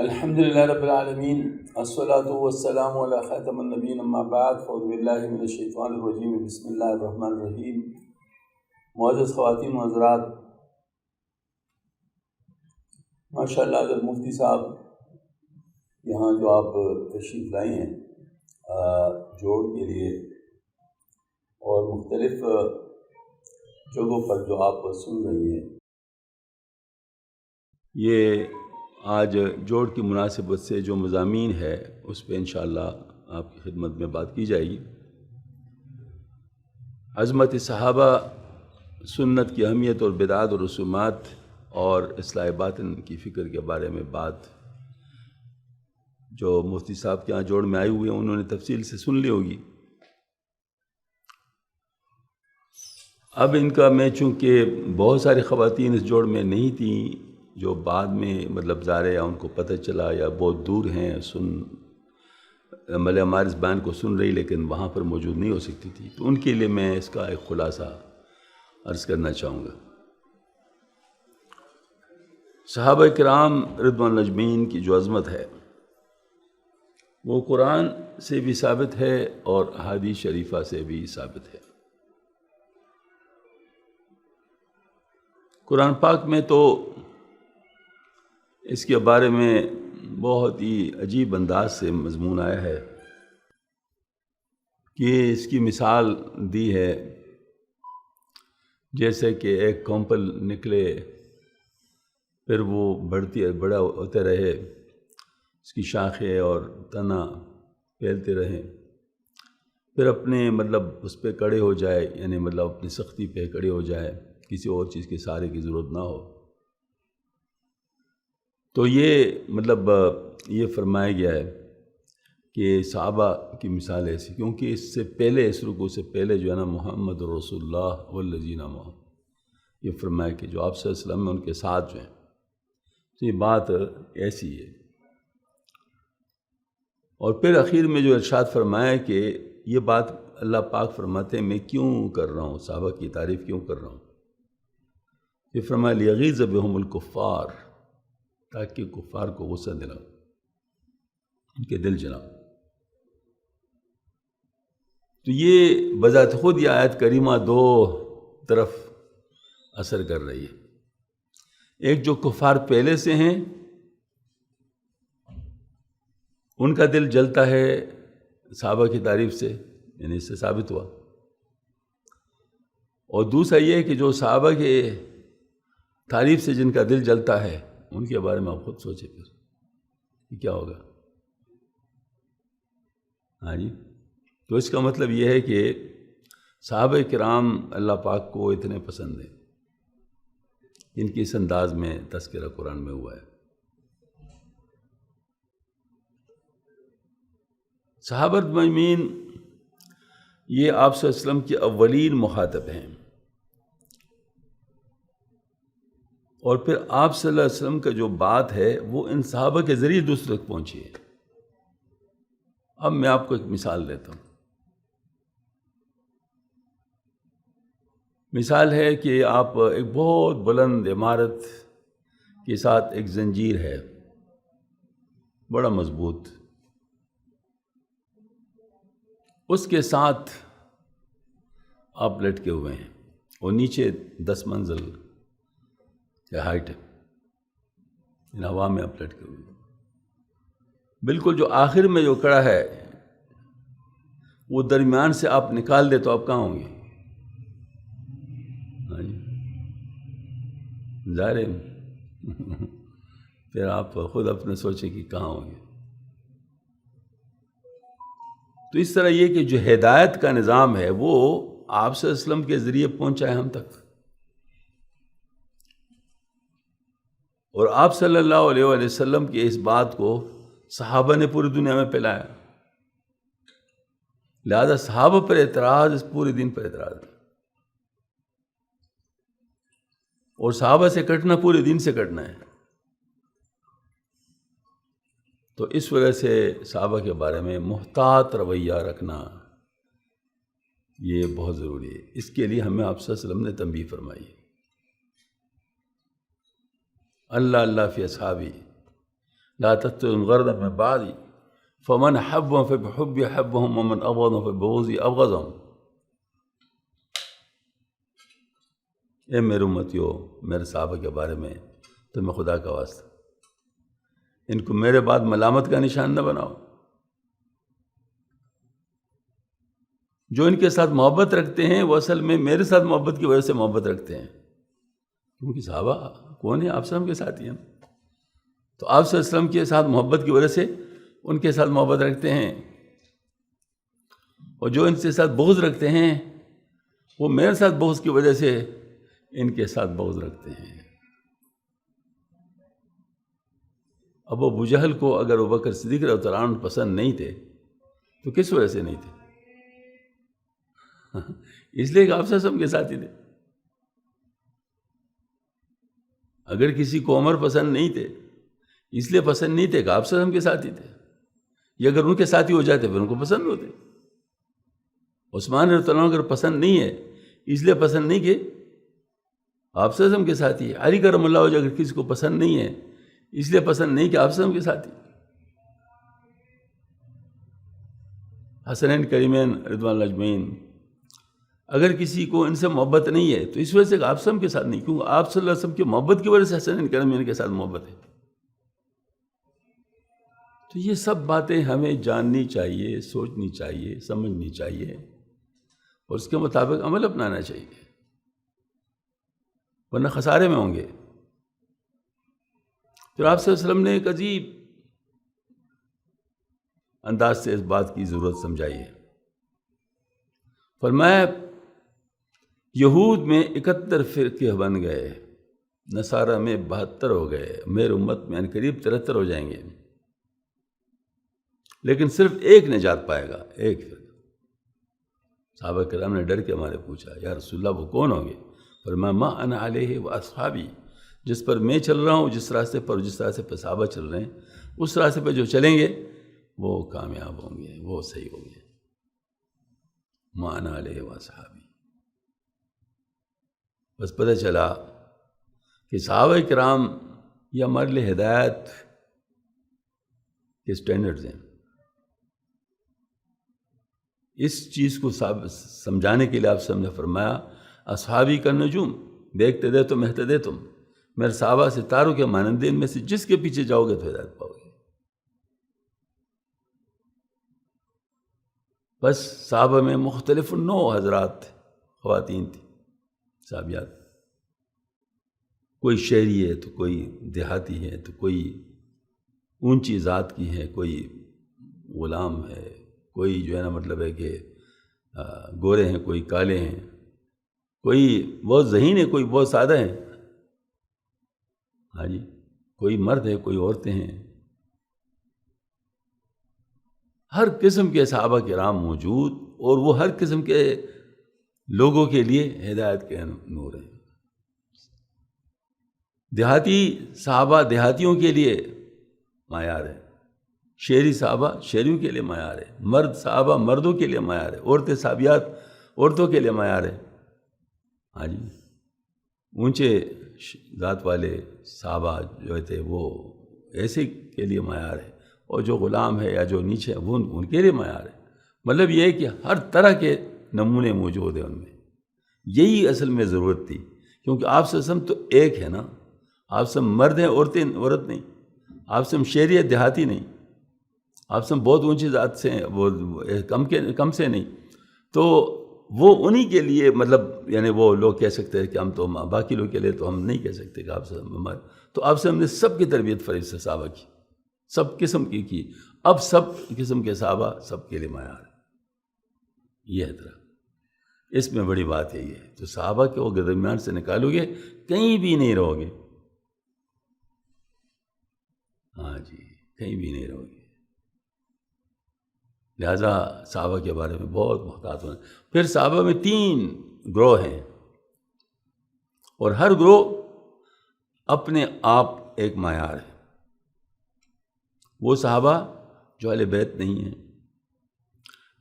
الحمدللہ رب العالمین الصلاۃ والسلام علی خاتم النبیین اما بعد فاعوذ باللہ من الشیطان الرجیم بسم اللہ الرحمن الرحیم۔ معزز خواتین و حضرات، ماشاءاللہ حضرت مفتی صاحب یہاں جو آپ تشریف لائے ہیں جوڑ کے لیے، اور مختلف جگہوں پر جو آپ سن رہی ہیں، یہ آج جوڑ کی مناسبت سے جو مضامین ہے اس پہ انشاءاللہ آپ کی خدمت میں بات کی جائے گی۔ عظمت صحابہ، سنت کی اہمیت اور بدعات اور رسومات اور اصلاح باطن کی فکر کے بارے میں بات جو مفتی صاحب کے یہاں جوڑ میں آئی ہوئی ہیں انہوں نے تفصیل سے سن لی ہوگی۔ اب ان کا میں چونکہ بہت ساری خواتین اس جوڑ میں نہیں تھیں، جو بعد میں ظاہر یا ان کو پتہ چلا یا بہت دور ہیں ہمارے اس بیان کو سن رہی لیکن وہاں پر موجود نہیں ہو سکتی تھی، تو ان کے لیے میں اس کا ایک خلاصہ عرض کرنا چاہوں گا۔ صحابہ کرام رضوان اجمعین کی جو عظمت ہے وہ قرآن سے بھی ثابت ہے اور احادیث شریفہ سے بھی ثابت ہے۔ قرآن پاک میں تو اس کے بارے میں بہت ہی عجیب انداز سے مضمون آیا ہے کہ اس کی مثال دی ہے جیسے کہ ایک کونپل نکلے، پھر وہ بڑا ہوتے رہے، اس کی شاخیں اور تنا پھیلتے رہیں، پھر اپنے اس پہ کڑے ہو جائے، یعنی اپنی سختی پہ کڑے ہو جائے، کسی اور چیز کے سہارے کی ضرورت نہ ہو۔ تو یہ فرمایا گیا ہے کہ صحابہ کی مثال ایسی، کیونکہ اس سے پہلے، اس رکوع سے پہلے جو ہے نا، محمد رسول اللہ والذین معہ، یہ فرمایا کہ جو آپ صلی اللہ علیہ وسلم میں ان کے ساتھ جو ہیں، تو یہ بات ایسی ہے۔ اور پھر اخیر میں جو ارشاد فرمایا کہ یہ بات اللہ پاک فرماتے ہیں میں کیوں کر رہا ہوں، صحابہ کی تعریف کیوں کر رہا ہوں، یہ فرمایا لیغیظ بہم الکفار، تاکہ کفار کو غصہ دلاؤ، ان کے دل جلاؤ۔ تو یہ بذات خود یہ آیت کریمہ دو طرف اثر کر رہی ہے۔ ایک جو کفار پہلے سے ہیں ان کا دل جلتا ہے صحابہ کی تعریف سے، یعنی اس سے ثابت ہوا، اور دوسرا یہ کہ جو صحابہ کے تعریف سے جن کا دل جلتا ہے ان کے بارے میں آپ خود سوچیں پھر کہ کیا ہوگا۔ ہاں جی، تو اس کا مطلب یہ ہے کہ صحابہ کرام اللہ پاک کو اتنے پسند ہیں، ان کی اس انداز میں تذکرہ قرآن میں ہوا ہے۔ صحابہ اجمعین یہ آپ صلی اللہ علیہ وسلم کے اولین مخاطب ہیں، اور پھر آپ صلی اللہ علیہ وسلم کا جو بات ہے وہ ان صحابہ کے ذریعے دوسروں تک پہنچی ہے۔ اب میں آپ کو ایک مثال دیتا ہوں۔ مثال ہے کہ آپ ایک بہت بلند عمارت کے ساتھ ایک زنجیر ہے، بڑا مضبوط، اس کے ساتھ آپ لٹکے ہوئے ہیں، اور نیچے 10 منزل ہائٹ ہے، ان ہوا میں آپ لٹکے ہوئے، بالکل جو آخر میں جو کڑا ہے وہ درمیان سے آپ نکال دے تو آپ کہاں ہوں گے؟ ظاہر ہے پھر آپ خود اپنے سوچیں کہ کہاں ہوں گے۔ تو اس طرح یہ کہ جو ہدایت کا نظام ہے وہ آپ صلی اللہ علیہ وسلم کے ذریعے پہنچا ہے ہم تک، اور آپ صلی اللہ علیہ وآلہ وسلم کی اس بات کو صحابہ نے پوری دنیا میں پھیلایا، لہذا صحابہ پر اعتراض اس پورے دین پر اعتراض ہے، اور صحابہ سے کٹنا پورے دین سے کٹنا ہے۔ تو اس وجہ سے صحابہ کے بارے میں محتاط رویہ رکھنا یہ بہت ضروری ہے۔ اس کے لیے ہمیں آپ صلی اللہ علیہ وسلم نے تنبیہ فرمائی ہے، اللہ اللہ فی اصحابی، لا تتخذوا غرضا من بعدي فمن أحبهم فبحبي أحبهم ومن أبغضهم فببغضي أبغضهم. اے میرے امتیو، میرے صحابہ کے بارے میں تمہیں خدا کا واسطہ ان کو میرے بعد ملامت کا نشان نہ بناؤ. جو ان کے ساتھ محبت رکھتے ہیں وہ اصل میں میرے ساتھ محبت کی وجہ سے محبت رکھتے ہیں، کیونکہ صحابہ کون ہیں؟ آپ وسلم کے ساتھی ہیں. تو آپ صلی اللہ علیہ وسلم کے ساتھ محبت کی وجہ سے ان کے ساتھ محبت رکھتے ہیں، اور جو ان کے ساتھ بغض رکھتے ہیں وہ میرے ساتھ بغض کی وجہ سے ان کے ساتھ بغض رکھتے ہیں. اب ابو جہل کو اگر ابوبکر صدیق رضی اللہ عنہ پسند نہیں تھے تو کس وجہ سے نہیں تھے؟ اس لیے کہ آپ صلی اللہ علیہ وسلم کے ساتھی تھے. اگر کسی کو عمر پسند نہیں تھے اس لیے پسند نہیں تھے کہ آپ صلی اللہ علیہ وسلم کے ساتھی تھے، یا اگر ان کے ساتھی ہو جاتے پھر ان کو پسند ہوتے. عثمان رضی اللہ عنہ اگر پسند نہیں ہے اس لیے پسند نہیں کہ آپ صلی اللہ علیہ وسلم کے ساتھی ہے. علی کرم اللہ وجہ اگر کسی کو پسند نہیں ہے اس لیے پسند نہیں کہ آپ صلی اللہ علیہ وسلم کے ساتھی. حسنین کریمین رضوان اللہ اجمعین، اگر کسی کو ان سے محبت نہیں ہے تو اس وجہ سے کہ آپ صلی اللہ علیہ وسلم کے ساتھ نہیں، کیونکہ آپ صلی اللہ علیہ وسلم کی محبت کی وجہ سے حسنین کریمین کے ساتھ محبت ہے. تو یہ سب باتیں ہمیں جاننی چاہیے، سوچنی چاہیے، سمجھنی چاہیے، اور اس کے مطابق عمل اپنانا چاہیے، ورنہ خسارے میں ہوں گے. پھر آپ صلی اللہ علیہ وسلم نے ایک عجیب انداز سے اس بات کی ضرورت سمجھائی ہے. فرمایا یہود میں 71 فرقے بن گئے، نصارہ میں 72 ہو گئے، میرے امت میں قریب 73 ہو جائیں گے، لیکن صرف ایک نجات پائے گا، ایک فرقہ. صحابہ کرام نے ڈر کے ہمارے پوچھا یا رسول اللہ وہ کون ہوں گے؟ فرمایا ما انا علیہ و اصحابی، جس پر میں چل رہا ہوں، جس راستے پر جس راستے پہ صحابہ چل رہے ہیں اس راستے پہ جو چلیں گے وہ کامیاب ہوں گے، وہ صحیح ہوں گے. ما انا علیہ و اصحابی. بس پتہ چلا کہ صحابہ کرام یہ ہمارے لیے ہدایت کے سٹینڈرڈز ہیں. اس چیز کو سمجھانے کے لیے آپ سے ہم نے فرمایا اصحابی کا نجوم دیکھتے دے تم اہتدے تم، میرے صحابہ ستاروں کے مانند ان میں سے جس کے پیچھے جاؤ گے تو ہدایت پاؤ گے. بس صحابہ میں مختلف نوع حضرات تھے، خواتین تھیں صحابیات. کوئی شہری ہے تو کوئی دیہاتی ہے تو کوئی اونچی ذات کی ہے، کوئی غلام ہے، کوئی جو ہے نا مطلب ہے کہ گورے ہیں، کوئی کالے ہیں، کوئی بہت ذہین ہے، کوئی بہت سادہ ہیں. ہاں جی، کوئی مرد ہے، کوئی عورتیں ہیں. ہر قسم کے صحابہ کرام موجود، اور وہ ہر قسم کے لوگوں کے لیے ہدایت کے نور ہیں. دیہاتی صحابہ دیہاتیوں کے لیے معیار ہے، شہری صحابہ شہریوں کے لیے معیار ہے، مرد صحابہ مردوں کے لیے معیار ہے، عورتیں صحابیات عورتوں کے لیے معیار ہے. ہاں جی، اونچے ذات والے صحابہ جو تھے وہ ایسے کے لیے معیار ہے، اور جو غلام ہے یا جو نیچے وہ ان کے لیے معیار ہے. مطلب یہ ہے کہ ہر طرح کے نمونے موجود ہیں ان میں. یہی اصل میں ضرورت تھی، کیونکہ آپ سے ہم تو ایک ہے نا. آپ سے مرد ہیں، عورت نہیں. آپ سے ہم شہری ہے، دیہاتی نہیں. آپ سے ہم بہت اونچی ذات سے ہیں، وہ کم سے نہیں. تو وہ انہی کے لیے مطلب یعنی وہ لوگ کہہ سکتے ہیں کہ ہم تو باقی لوگ کے لیے تو ہم نہیں کہہ سکتے کہ آپ سے ہمارے. تو آپ سے ہم نے سب کی تربیت فرض سے صحابہ کی، سب قسم کی. اب سب قسم کے صحابہ سب کے لیے معیار ہے. یہ ہے طرح، اس میں بڑی بات یہی ہے. تو صحابہ کے وہ درمیان سے نکالو گے کہیں بھی نہیں رہو گے. ہاں جی، کہیں بھی نہیں رہو گے. لہذا صحابہ کے بارے میں بہت محتاط ہونا. پھر صحابہ میں 3 گروہ ہیں، اور ہر گروہ اپنے آپ ایک معیار ہے. وہ صحابہ جو اہل بیت نہیں ہیں،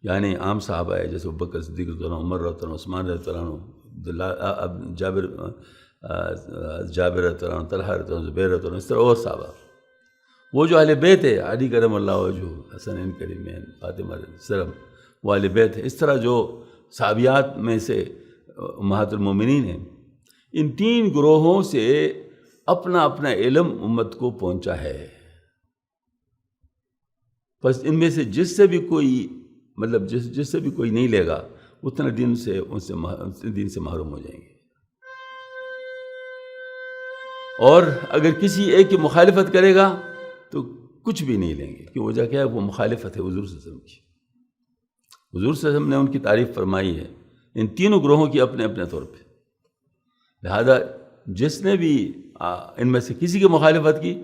یعنی عام صحابہ ہے، جیسے ابوبکر صدیق رضی اللہ عنہ، عمر رضی اللہ عنہ، عثمان رضی اللہ عنہ، جابر رضی اللہ عنہ، طلحہ رضی اللہ عنہ، زبیر رضی اللہ عنہ، اس طرح اور صحابہ. وہ جو اہل بیت ہے، علی کرم اللہ وجہ، حسنین کریمین، فاطمہ علیہ السلام، وہ اہل بیت ہے. اس طرح جو صحابیات میں سے امہات المومنین ہیں، ان 3 گروہوں سے اپنا اپنا علم امت کو پہنچا ہے. بس ان میں سے جس سے بھی کوئی مطلب جس سے بھی کوئی نہیں لے گا، اتنا دین سے دین سے محروم ہو جائیں گے. اور اگر کسی ایک کی مخالفت کرے گا تو کچھ بھی نہیں لیں گے، کہ وجہ کیا ہے؟ وہ مخالفت ہے حضور صلی اللہ علیہ وسلم کی. حضور صلی اللہ علیہ وسلم نے ان کی تعریف فرمائی ہے ان 3 گروہوں کی اپنے اپنے طور پہ. لہذا جس نے بھی ان میں سے کسی کی مخالفت کی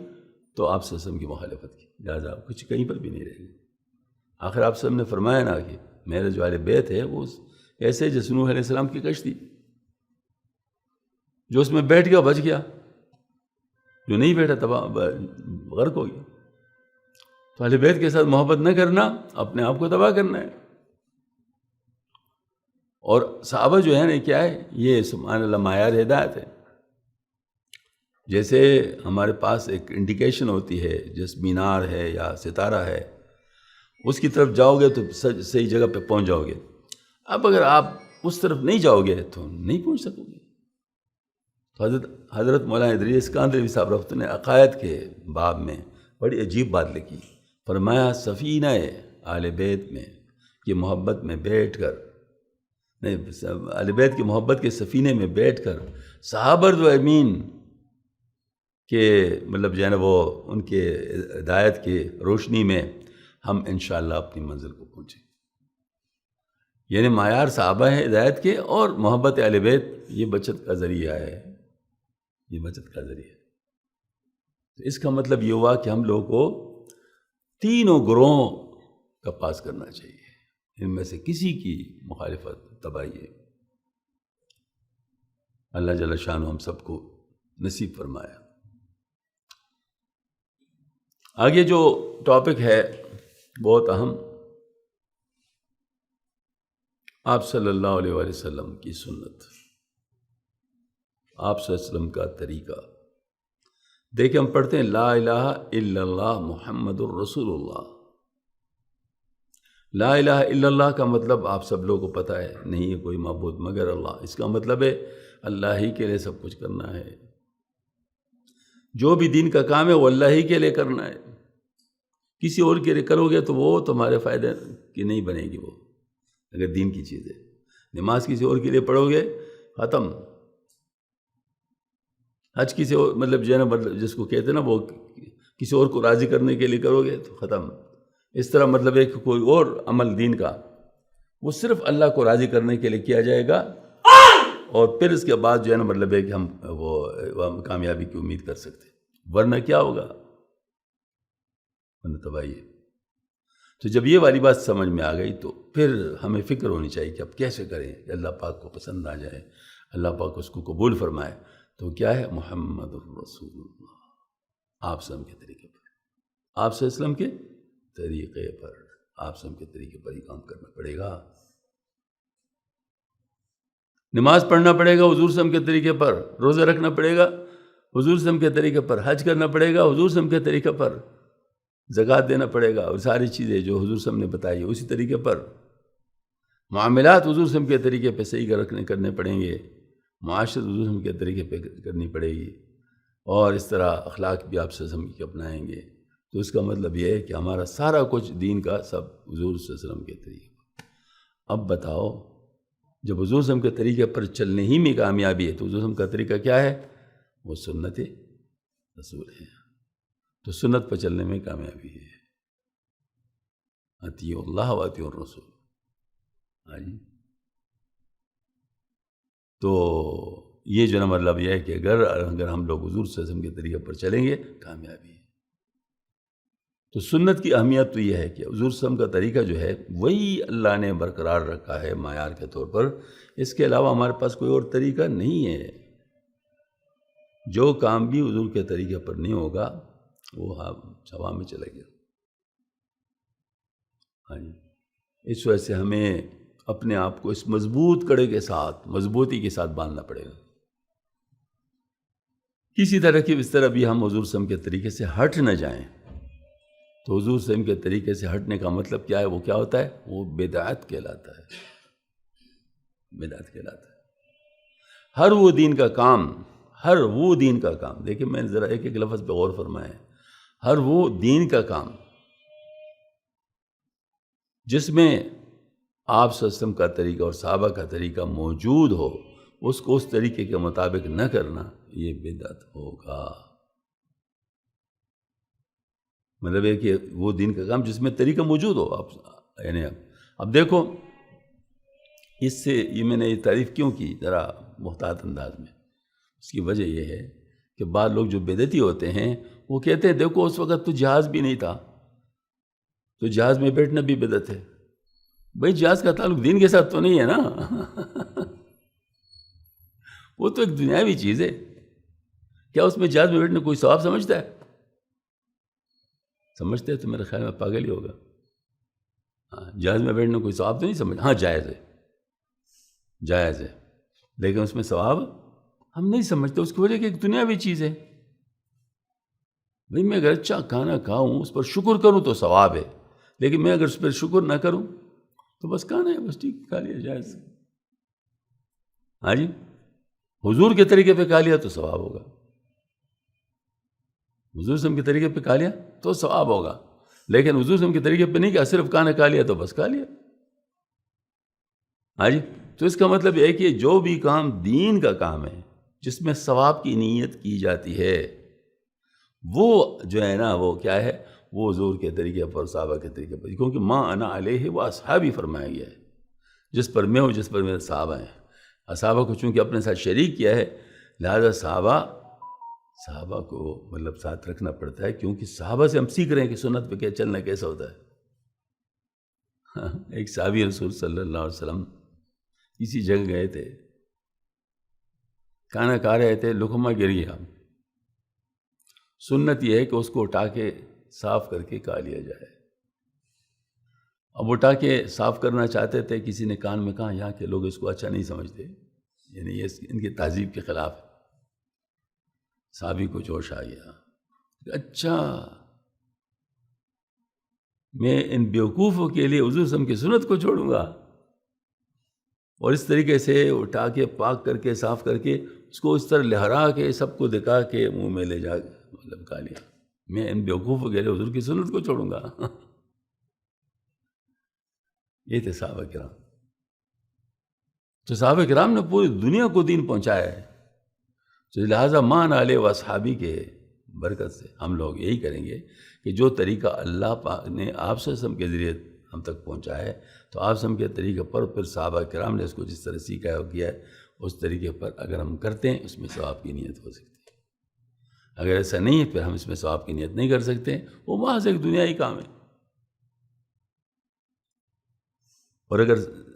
تو آپ صلی اللہ علیہ وسلم کی مخالفت کی، لہذا کچھ کہیں پر بھی نہیں رہے گی. آخر آپ صلی اللہ علیہ وسلم نے فرمایا نا کہ میرے جو اہل بیت ہے وہ ایسے جیسے نوح علیہ السلام کی کشتی، جو اس میں بیٹھ گیا بچ گیا، جو نہیں بیٹھا تباہ غرق ہو گیا. تو اہل بیت کے ساتھ محبت نہ کرنا اپنے آپ کو تباہ کرنا ہے. اور صحابہ جو ہے نا کیا ہے؟ یہ سبحان اللہ معیار ہدایت ہے. جیسے ہمارے پاس ایک انڈیکیشن ہوتی ہے، جس مینار ہے یا ستارہ ہے، اس کی طرف جاؤ گے تو صحیح جگہ پہ پہنچ جاؤ گے. اب اگر آپ اس طرف نہیں جاؤ گے تو نہیں پہنچ سکو گے. تو حضرت مولانا ادریس کاندھلوی صاحب رحمۃ اللہ نے عقائد کے باب میں بڑی عجیب بات لکھی. فرمایا سفینہ اہل بیت میں کی محبت میں بیٹھ کر، نہیں، اہل بیت کی محبت کے سفینے میں بیٹھ کر صحابہ و امین کہ مطلب جو ہے نا وہ ان کے ہدایت کی روشنی میں ہم انشاءاللہ اپنی منزل کو پہنچیں. یعنی معیار صحابہ ہے ہدایت کے، اور محبت اہل بیت یہ بچت کا ذریعہ ہے، یہ بچت کا ذریعہ. تو اس کا مطلب یہ ہوا کہ ہم لوگوں کو 3 گروہوں کا پاس کرنا چاہیے. ان میں سے کسی کی مخالفت تباہی ہے. اللہ جل شانہ ہم سب کو نصیب فرمایا. آگے جو ٹاپک ہے بہت اہم، آپ صلی اللہ علیہ وآلہ وسلم کی سنت، آپ صلی اللہ علیہ وسلم کا طریقہ. دیکھیں ہم پڑھتے ہیں لا الہ الا اللہ محمد الرسول اللہ. لا الہ الا اللہ کا مطلب آپ سب لوگوں کو پتہ ہے، نہیں ہے کوئی معبود مگر اللہ. اس کا مطلب ہے اللہ ہی کے لیے سب کچھ کرنا ہے. جو بھی دین کا کام ہے وہ اللہ ہی کے لیے کرنا ہے. کسی اور کے لیے کرو گے تو وہ تمہارے فائدے کی نہیں بنے گی. وہ اگر دین کی چیز ہے، نماز کسی اور کے لیے پڑھو گے ختم. حج کسی اور مطلب جو ہے نا مطلب جس کو کہتے ہیں نا وہ کسی اور کو راضی کرنے کے لیے کرو گے تو ختم. اس طرح مطلب ہے کہ کوئی اور عمل دین کا وہ صرف اللہ کو راضی کرنے کے لیے کیا جائے گا، اور پھر اس کے بعد جو ہے نا مطلب ہے کہ ہم وہ کامیابی کی امید کر سکتے. ورنہ کیا ہوگا؟ ورنہ تباہی ہے. تو جب یہ والی بات سمجھ میں آ گئی تو پھر ہمیں فکر ہونی چاہیے کہ اب کیسے کریں کہ اللہ پاک کو پسند آ جائے، اللہ پاک اس کو قبول فرمائے. تو کیا ہے؟ محمد الرسول اللہ، آپ صلی اللہ علیہ وسلم کے طریقے پر، آپ صلی اللہ علیہ وسلم کے طریقے پر، آپ صلی اللہ علیہ وسلم کے طریقے پر ہی کام کرنا پڑے گا. نماز پڑھنا پڑے گا حضور صلی اللہ علیہ وسلم کے طریقے پر، روزہ رکھنا پڑے گا حضور صلی اللہ علیہ وسلم کے طریقے پر، حج کرنا پڑے گا حضور صلی اللہ علیہ وسلم کے طریقے پر، زکوٰۃ دینا پڑے گا، اور ساری چیزیں جو حضور صلی اللہ علیہ وسلم نے بتائی اسی طریقے پر. معاملات حضور صلی اللہ علیہ وسلم کے طریقے پہ صحیح کرنے پڑیں گے، معاشرت حضور صلی اللہ علیہ وسلم کے طریقے پہ کرنی پڑے گی، اور اس طرح اخلاق بھی آپ صلی اللہ علیہ وسلم کی اپنائیں گے. تو اس کا مطلب یہ ہے کہ ہمارا سارا کچھ دین کا سب حضور صلی اللہ علیہ وسلم کے طریقے پر. اب بتاؤ، جب حضور صلی اللہ علیہ وسلم کے طریقے پر چلنے ہی میں کامیابی ہے تو حضور صلی اللہ علیہ وسلم کا طریقہ کیا ہے؟ وہ سنت رسول ہے. تو سنت پر چلنے میں کامیابی ہے. اطیعوا اللہ و اطیعوا الرسول. ہاں جی. تو یہ جو نا مطلب یہ ہے کہ اگر ہم لوگ حضور صلی اللہ علیہ وسلم کے طریقے پر چلیں گے کامیابی ہے. تو سنت کی اہمیت تو یہ ہے کہ حضور صلی اللہ علیہ وسلم کا طریقہ جو ہے وہی اللہ نے برقرار رکھا ہے معیار کے طور پر. اس کے علاوہ ہمارے پاس کوئی اور طریقہ نہیں ہے. جو کام بھی حضور کے طریقے پر نہیں ہوگا وہ ہوا میں چلا گیا. ہاں جی. اس وجہ سے ہمیں اپنے آپ کو اس مضبوط کڑے کے ساتھ، مضبوطی کے ساتھ باندھنا پڑے گا. کسی طرح کی اس طرح بھی ہم حضور صلی اللہ علیہ وسلم کے طریقے سے ہٹ نہ جائیں. تو حضور صلی اللہ علیہ وسلم کے طریقے سے ہٹنے کا مطلب کیا ہے؟ وہ کیا ہوتا ہے؟ وہ بدعت کہلاتا ہے، بدعت کہلاتا ہے۔ ہر وہ دین کا کام، دیکھیں میں نے ذرا ایک ایک لفظ پہ غور فرمائیں، ہر وہ دین کا کام جس میں آپ صلی اللہ علیہ وسلم کا طریقہ اور صحابہ کا طریقہ موجود ہو، اس کو اس طریقے کے مطابق نہ کرنا، یہ بدعت ہوگا۔ مطلب ہے کہ وہ دین کا کام جس میں طریقہ موجود ہو، یعنی اب دیکھو، اس سے یہ میں نے یہ تعریف کیوں کی ذرا محتاط انداز میں، اس کی وجہ یہ ہے کہ بعض لوگ جو بدعتی ہوتے ہیں وہ کہتے ہیں دیکھو اس وقت تو جہاز بھی نہیں تھا، تو جہاز میں بیٹھنا بھی بدعت ہے۔ بھائی جہاز کا تعلق دین کے ساتھ تو نہیں ہے نا، وہ تو ایک دنیاوی چیز ہے۔ کیا اس میں جہاز میں بیٹھنے کوئی ثواب سمجھتا ہے؟ سمجھتے ہیں تو میرے خیال میں پاگل ہی ہوگا۔ ہاں، جہاز میں بیٹھنے کوئی ثواب تو نہیں سمجھ، ہاں جائز ہے، لیکن اس میں ثواب ہم نہیں سمجھتے، اس کی وجہ کہ ایک دنیاوی چیز ہے۔ بھئی میں اگر اچھا کھانا کھاؤں، اس پر شکر کروں تو ثواب ہے، لیکن میں اگر اس پر شکر نہ کروں تو بس کھانا ہے، بس ٹھیک کھا لیا، جائز۔ ہاں جی، حضور کے طریقے پہ کھا لیا تو ثواب ہوگا، حضور صلی اللہ علیہ وسلم کے طریقے پہ کھا لیا تو ثواب ہوگا، لیکن حضور صلی اللہ علیہ وسلم کے طریقے پہ نہیں کہ صرف کھانا کھا لیا تو بس کھا لیا۔ ہاں جی، تو اس کا مطلب یہ ہے کہ جو بھی کام دین کا کام ہے جس میں ثواب کی نیت کی جاتی ہے، وہ جو ہے نا وہ کیا ہے؟ وہ حضور کے طریقے پر، صحابہ کے طریقے پر، کیونکہ ما انا علیہ و اصحابی فرمایا گیا ہے، جس پر میں ہوں، جس پر میرے صحابہ ہیں۔ صحابہ کو چونکہ اپنے ساتھ شریک کیا ہے، لہذا صحابہ کو مطلب ساتھ رکھنا پڑتا ہے، کیونکہ صحابہ سے ہم سیکھ رہے ہیں کہ سنت پہ کیا چلنا کیسا ہوتا ہے۔ ایک صحابی رسول صلی اللہ علیہ وسلم کسی جگہ گئے تھے، کھانا کھا رہے تھے، لقمہ گر گیا، سنت یہ ہے کہ اس کو اٹھا کے صاف کر کے کھا لیا جائے۔ اب اٹھا کے صاف کرنا چاہتے تھے، کسی نے کان میں کہا، یہاں کے لوگ اس کو اچھا نہیں سمجھتے، یعنی یہ ان کی تہذیب کے خلاف ہے۔ صحابی کو جوش آ گیا، اچھا میں ان بیوقوفوں کے لیے حضور صلی اللہ علیہ وسلم کی سنت کو چھوڑوں گا، اور اس طریقے سے اٹھا کے پاک کر کے صاف کر کے اس کو اس طرح لہرا کے سب کو دکھا کے منہ میں لے جا مطلب کھا لیا، میں ان بیوقوفوں کے لیے حضور کی سنت کو چھوڑوں گا۔ یہ تھے صحابہ کرام۔ تو صحابہ کرام نے پوری دنیا کو دین پہنچایا ہے، تو لہٰذا مان علیہ و اصحابی کے برکت سے ہم لوگ یہی کریں گے کہ جو طریقہ اللہ پاک نے آپ صلی اللہ علیہ وسلم کے ذریعے ہم تک پہنچایا ہے، تو آپ صلی اللہ علیہ وسلم کے طریقے پر، پھر صحابہ کرام نے اس کو جس طرح سیکھا ہے اور کیا ہے، اس طریقے پر اگر ہم کرتے ہیں، اس میں ثواب کی نیت ہو سکتی ہے۔ اگر ایسا نہیں ہے، پھر ہم اس میں ثواب کی نیت نہیں کر سکتے، وہ محض ایک دنیائی کام ہے۔ اور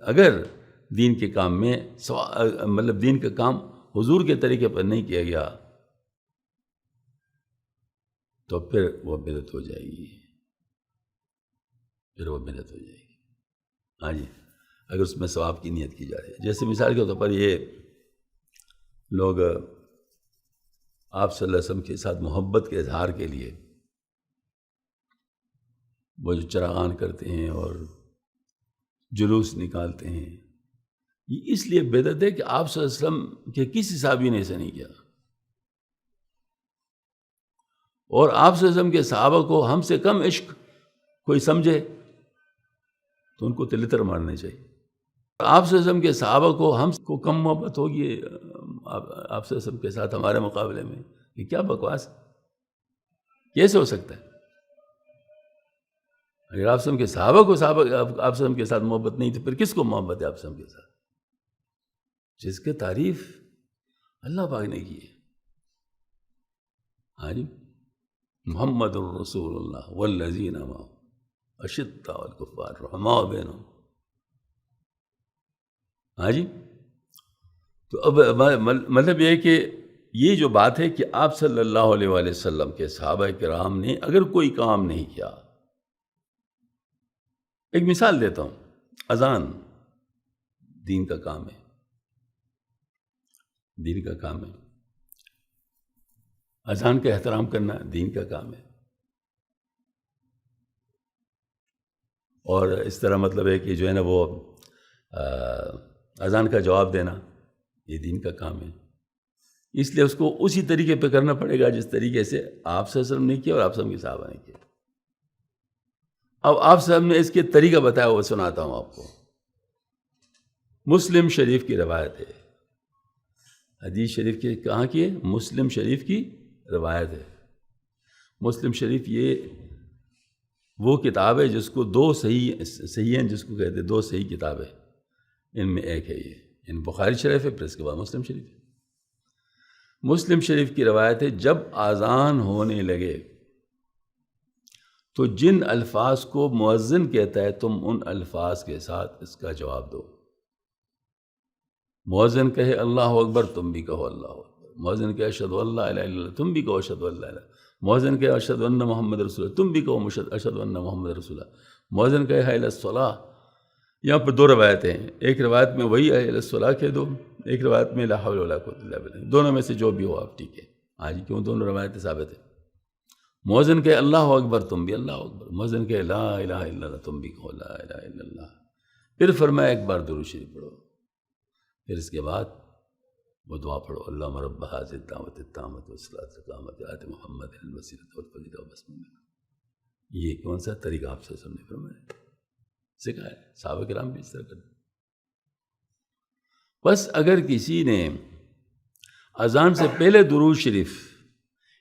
اگر دین کے کام میں مطلب دین کا کام حضور کے طریقے پر نہیں کیا گیا تو پھر وہ بدعت ہو جائے گی، ہاں جی، اگر اس میں ثواب کی نیت کی جا رہی ہے۔ جیسے مثال کے طور پر یہ لوگ آپ صلی اللہ علیہ وسلم کے ساتھ محبت کے اظہار کے لیے وہ جو چراغان کرتے ہیں اور جلوس نکالتے ہیں، یہ اس لیے بدعت ہے کہ آپ صلی اللہ علیہ وسلم کے کسی صحابی نے ایسا نہیں کیا، اور آپ صلی اللہ علیہ وسلم کے صحابہ کو ہم سے کم عشق کوئی سمجھے تو ان کو تلتر مارنے چاہیے۔ آپ صلی اللہ علیہ وسلم کے صحابہ کو ہم کو کم محبت ہوگی آپ صلی اللہ علیہ وسلم کے ساتھ ہمارے مقابلے میں، یہ کیا بکواس ہے؟ کیسے ہو سکتا ہے؟ اگر آپ صلی اللہ علیہ وسلم کے صحابہ کو آپ صلی اللہ علیہ وسلم کے ساتھ محبت نہیں تو پھر کس کو محبت ہے آپ صلی اللہ علیہ وسلم کے ساتھ؟ جس کی تعریف اللہ پاک نے کی ہے۔ ہاں جی، محمد الرسول اللہ والذین معہ اشداء علی الکفار رحماء بینہم۔ ہاں جی، تو اب مطلب یہ ہے کہ یہ جو بات ہے کہ آپ صلی اللہ علیہ وآلہ وسلم کے صحابہ کرام نے اگر کوئی کام نہیں کیا، ایک مثال دیتا ہوں، اذان دین کا کام ہے، دین کا کام ہے، اذان کا احترام کرنا دین کا کام ہے۔ اور اس طرح مطلب ہے کہ جو ہے نا وہ اذان کا جواب دینا یہ دین کا کام ہے، اس لیے اس کو اسی طریقے پہ کرنا پڑے گا جس طریقے سے آپ صلی اللہ علیہ وسلم نے کیا اور آپ صلی اللہ علیہ وسلم کے صحابہ نے کیا۔ اب آپ صاحب نے اس کے طریقہ بتایا، وہ سناتا ہوں آپ کو۔ مسلم شریف کی روایت ہے، حدیث شریف کی کہاں کی ہے؟ مسلم شریف کی روایت ہے۔ مسلم شریف یہ وہ کتاب ہے جس کو دو صحیح ہیں، جس کو کہتے ہیں دو صحیح کتابیں، ان میں ایک ہے یہ، ان بخاری شریف ہے پھر اس کے بعد مسلم شریف ہے۔ مسلم شریف کی روایت ہے، جب اذان ہونے لگے تو جن الفاظ کو مؤذن کہتا ہے تم ان الفاظ کے ساتھ اس کا جواب دو۔ مؤذن کہے اللہ اکبر تم بھی کہو اللہ اکبر، مؤذن کہے اشہد ان لا الہ الا اللہ تم بھی کہو اشہد ان لا الہ، مؤذن کہے اشہد ان محمد رسول اللہ تم بھی کہو اشہد ان محمد رسول اللہ، مؤذن کہے حی علی الصلاۃ۔ یہاں پر دو روایتیں ہیں، ایک روایت میں وہی حی علی الصلاۃ کہہ دو، ایک روایت میں لا حول ولا قوۃ الا باللہ، دونوں میں سے جو بھی ہو آپ ٹھیک ہے۔ آج کیوں دونوں روایتیں ثابت ہیں؟ مؤذن کہے اللہ اکبر تم بھی اللہ اکبر، مؤذن کہے لا الہ الا اللہ تم بھی کہو لا الہ الا اللہ۔ پھر فرمایا ایک بار درود شریف پڑھو، پھر اس کے بعد وہ دعا پڑھو، اللہم رب ھذہ الدعوۃ التامۃ والصلاۃ القائمۃ آت محمد الوسیلۃ والفضیلۃ وابعثہ مقامہ۔ یہ کون سا طریقہ آپ سے سننے فرمایا، سکھایا ہے، صحابہ کرام بھی اس طرح کرتے۔ بس اگر کسی نے اذان سے پہلے درود شریف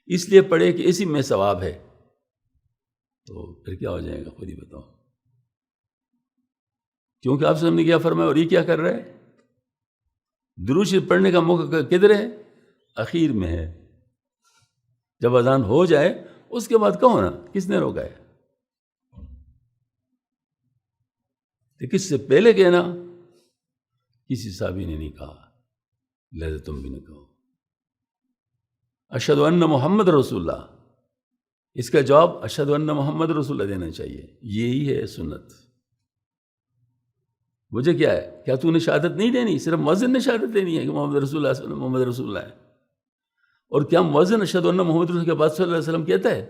اس لیے پڑھے کہ اسی میں ثواب ہے تو پھر کیا ہو جائے گا خود ہی بتاؤ، کیونکہ آپ سے ہم نے کیا فرمایا اور یہ کیا کر رہا ہے؟ درود شریف پڑھنے کا موقع کدھر ہے؟ اخیر میں ہے، جب اذان ہو جائے اس کے بعد کہو نا، کس نے روکا ہے؟ تو کس سے پہلے کہنا کسی صحابی نے نہیں کہا، لہذا تم بھی نہ کہو اشہد ان محمد رسول اللہ، اس کا جواب اشہد ان محمد رسول اللہ دینا چاہیے، یہی ہے سنت۔ مجھے کیا ہے، کیا تو نے شہادت نہیں دینی؟ صرف مؤذن نے شہادت دینی ہے کہ محمد رسول اللہ صلی اللہ علیہ وسلم محمد رسول اللہ ہے، اور کیا مؤذن اشہد ان محمد رسول اللہ کے بعد صلی اللہ علیہ وسلم کہتا ہے؟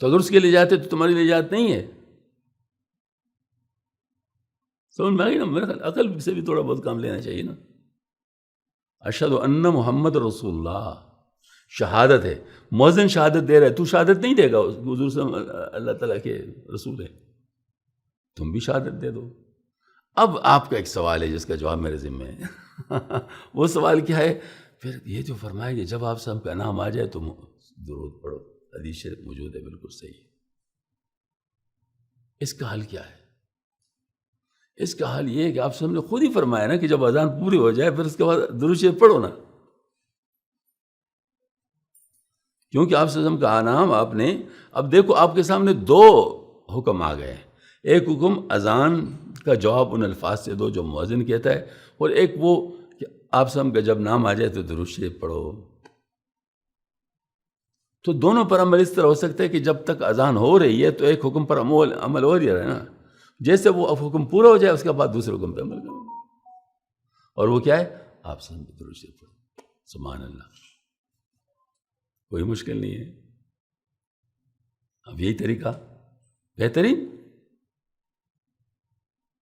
تو اگر اس کے لیے جاتے تو تمہاری لیے جات نہیں ہے؟ سمجھ میں آئی نا؟ میرا خیال عقل سے بھی تھوڑا بہت کام لینا چاہیے نا۔ اشہد ان محمد رسول اللہ شہادت ہے، مؤذن شہادت دے رہا ہے، تو شہادت نہیں دے گا حضور صلی اللہ تعالیٰ کے رسول ہے، تم بھی شہادت دے دو۔ اب آپ کا ایک سوال ہے جس کا جواب میرے ذمہ ہے وہ سوال کیا ہے؟ پھر یہ جو فرمایا کہ جب آپ سب کا نام آ جائے تو درود پڑھو، حدیث شریف موجود ہے، بالکل صحیح ہے۔ اس کا حل کیا ہے؟ اس کا حل یہ ہے کہ آپ سب نے خود ہی فرمایا نا کہ جب اذان پوری ہو جائے پھر اس کے بعد درود شریف پڑھو نا، کیونکہ آپ سے کا نام آپ نے، اب دیکھو آپ کے سامنے دو حکم آ گئے، ایک حکم اذان کا جواب ان الفاظ سے دو جو مؤذن کہتا ہے، اور ایک وہ کہ آپ سب کا جب نام آ جائے تو درود شریف پڑھو۔ تو دونوں پر عمل اس طرح ہو سکتا ہے کہ جب تک اذان ہو رہی ہے تو ایک حکم پر عمل ہو رہا ہے نا، جیسے وہ حکم پورا ہو جائے اس کے بعد دوسرے حکم پہ عمل کرو، اور وہ کیا ہے؟ آپ سب درود شریف پڑھو۔ سبحان اللہ، کوئی مشکل نہیں ہے۔ اب یہی طریقہ بہترین۔